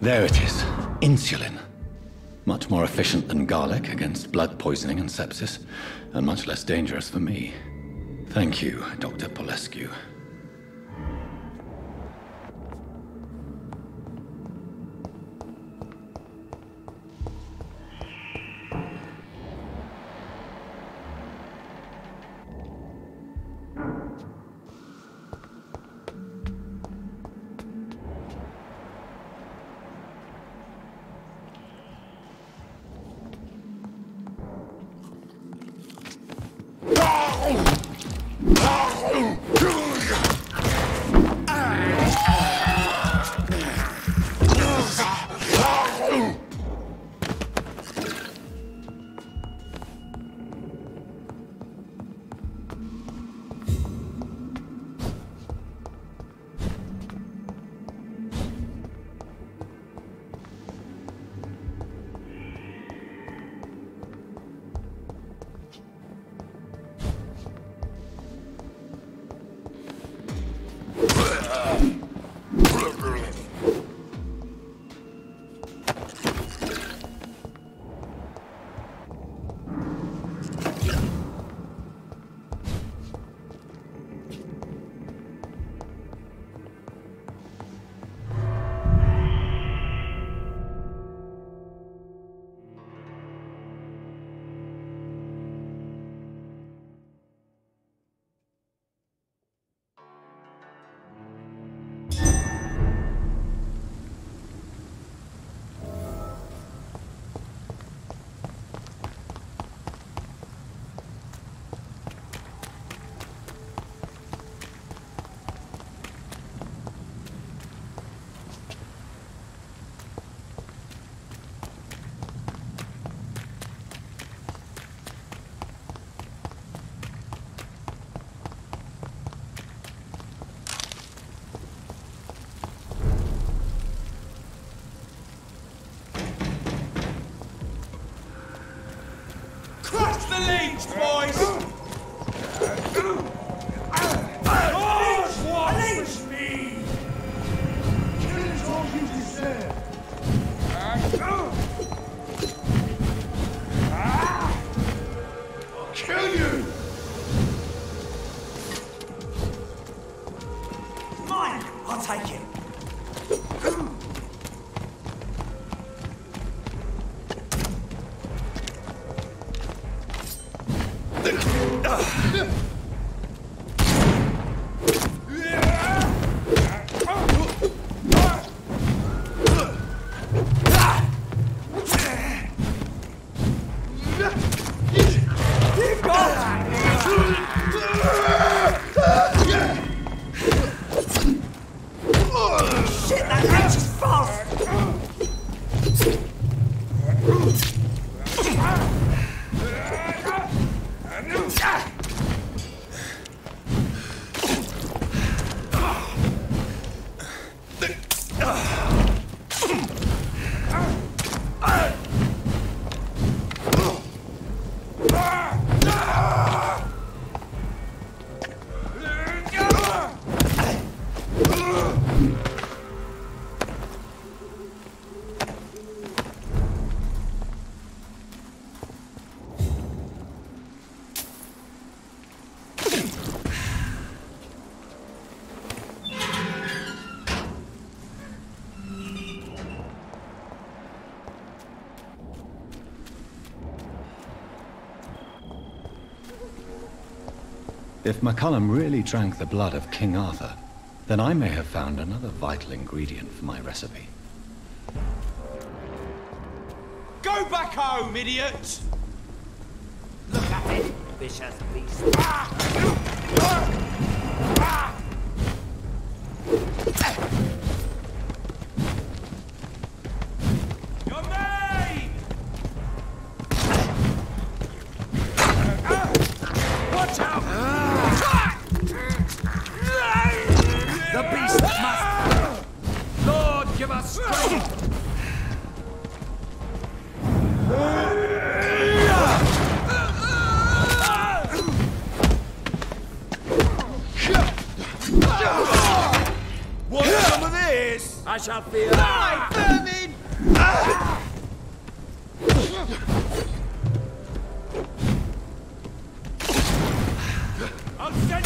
There it is. Insulin. Much more efficient than garlic against blood poisoning and sepsis, and much less dangerous for me. Thank you, Dr. Polescu. Crush the leech, boys! Leech me! Kill is all you deserve! I'll kill you! Mine! I'll take it! If McCullum really drank the blood of King Arthur, then I may have found another vital ingredient for my recipe. Go back home, idiot! Look at it, vicious beast. You're made! Watch out! The beast must... Lord, give us strength! Want some of this? I shall feel... Die, vermin! I'll send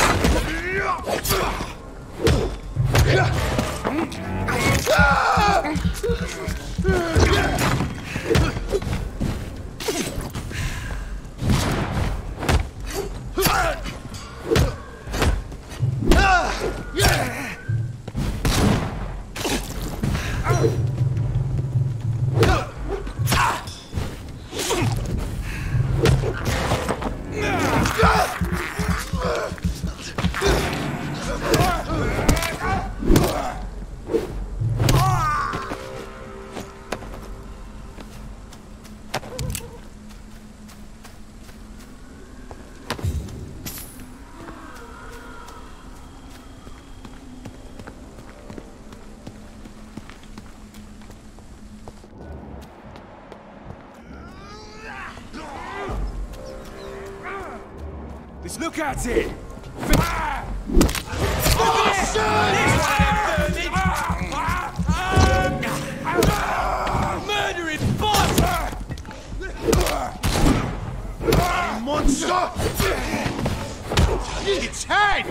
Let's look at it! Murdering boss! Monster! Its head!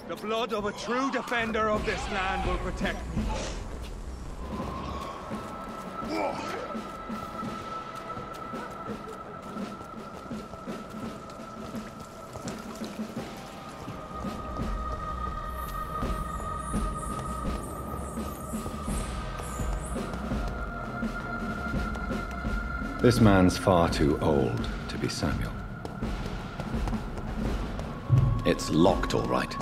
The blood of a true defender of this land will protect me. This man's far too old to be Samuel. It's locked, all right.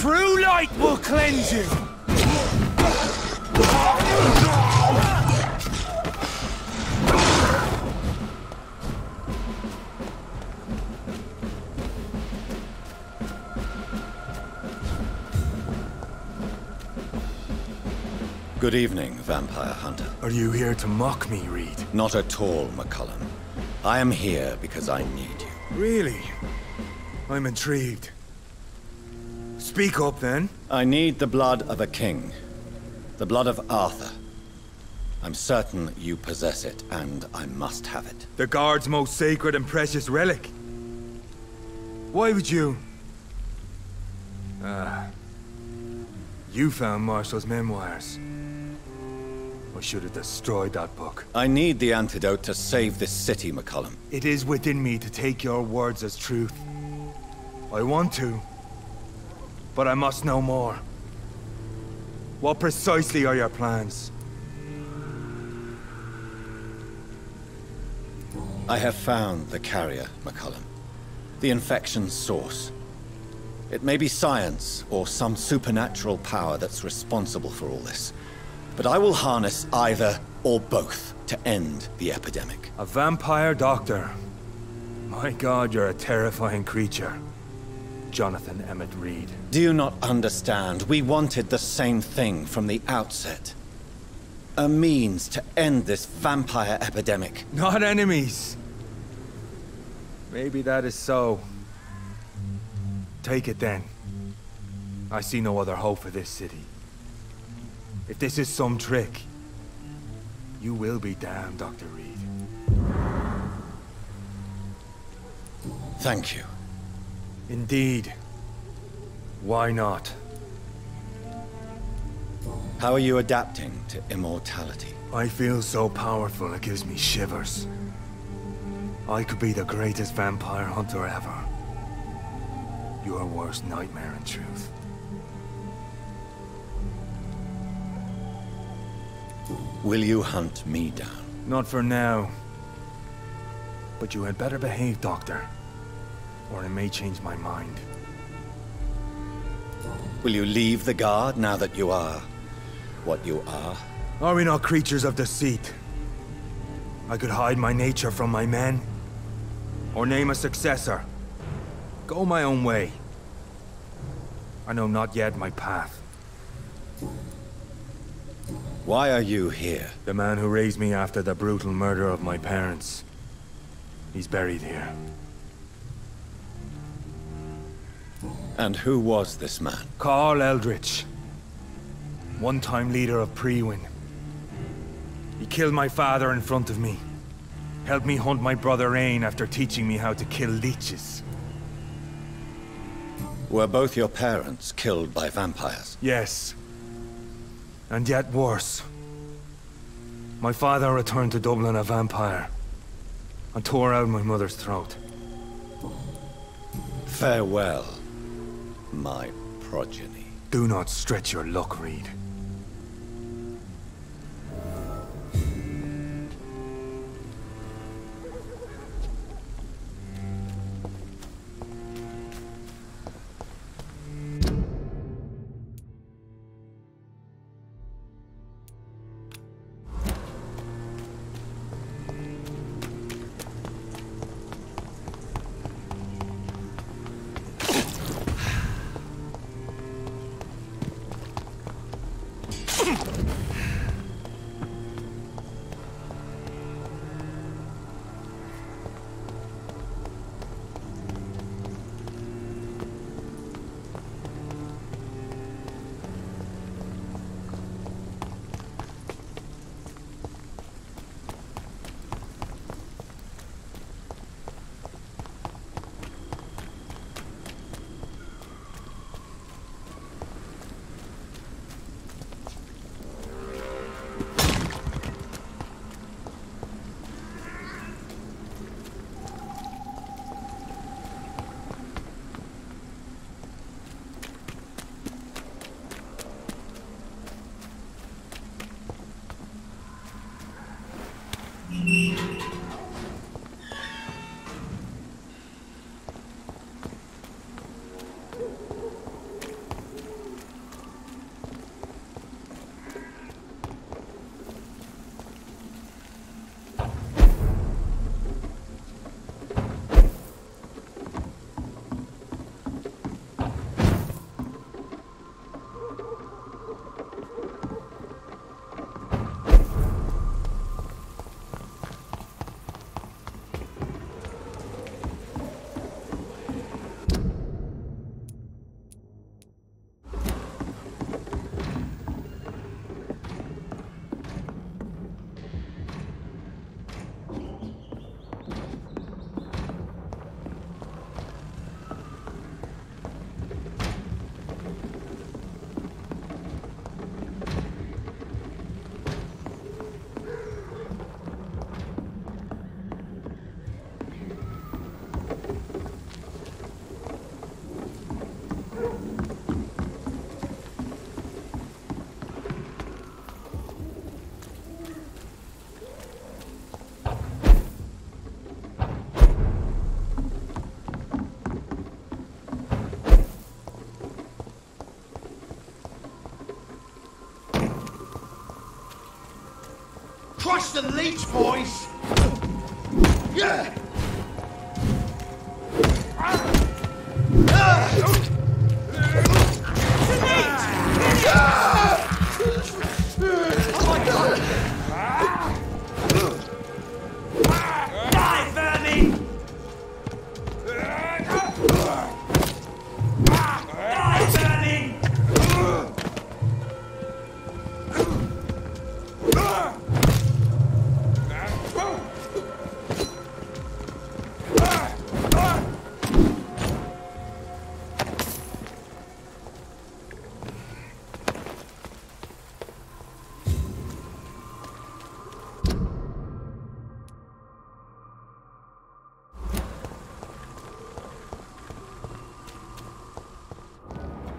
True light will cleanse you! Good evening, Vampire Hunter. Are you here to mock me, Reed? Not at all, McCullum. I am here because I need you. Really? I'm intrigued. Speak up, then. I need the blood of a king. The blood of Arthur. I'm certain you possess it, and I must have it. The Guard's most sacred and precious relic. Why would you... You found Marshall's memoirs. I should have destroyed that book. I need the antidote to save this city, McCullum. It is within me to take your words as truth. I want to, but I must know more. What precisely are your plans? I have found the carrier, McCullum. The infection's source. It may be science or some supernatural power that's responsible for all this. But I will harness either or both to end the epidemic. A vampire doctor. My God, you're a terrifying creature. Jonathan Emmett Reed. Do you not understand? We wanted the same thing from the outset. A means to end this vampire epidemic. Not enemies. Maybe that is so. Take it then. I see no other hope for this city. If this is some trick, you will be damned, Dr. Reed. Thank you. Indeed. Why not? How are you adapting to immortality? I feel so powerful it gives me shivers. I could be the greatest vampire hunter ever. Your worst nightmare, in truth. Will you hunt me down? Not for now. But you had better behave, Doctor. Or I may change my mind. Will you leave the Guard now that you are what you are? Are we not creatures of deceit? I could hide my nature from my men. Or name a successor. Go my own way. I know not yet my path. Why are you here? The man who raised me after the brutal murder of my parents. He's buried here. And who was this man? Carl Eldritch. One-time leader of Priwen. He killed my father in front of me. Helped me hunt my brother Ain after teaching me how to kill leeches. Were both your parents killed by vampires? Yes. And yet worse. My father returned to Dublin a vampire, and tore out my mother's throat. Farewell, my progeny. Do not stretch your luck, Reed. Crush the leech, boys! Yeah!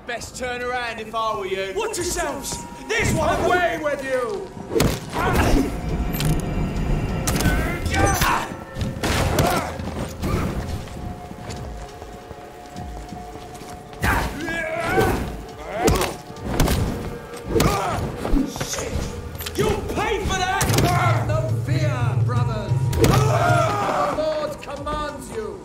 Best turn around if I were you. Watch yourselves! This one away with you! Shit! You'll pay for that! No fear, brothers! The Lord commands you!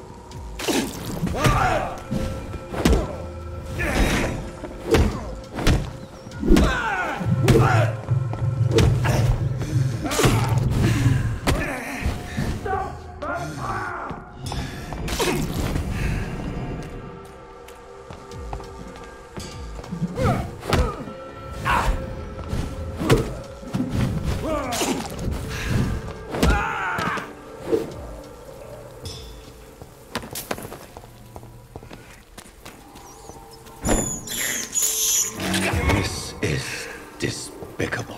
This is despicable.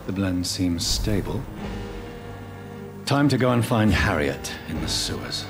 The blend seems stable. Time to go and find Harriet in the sewers.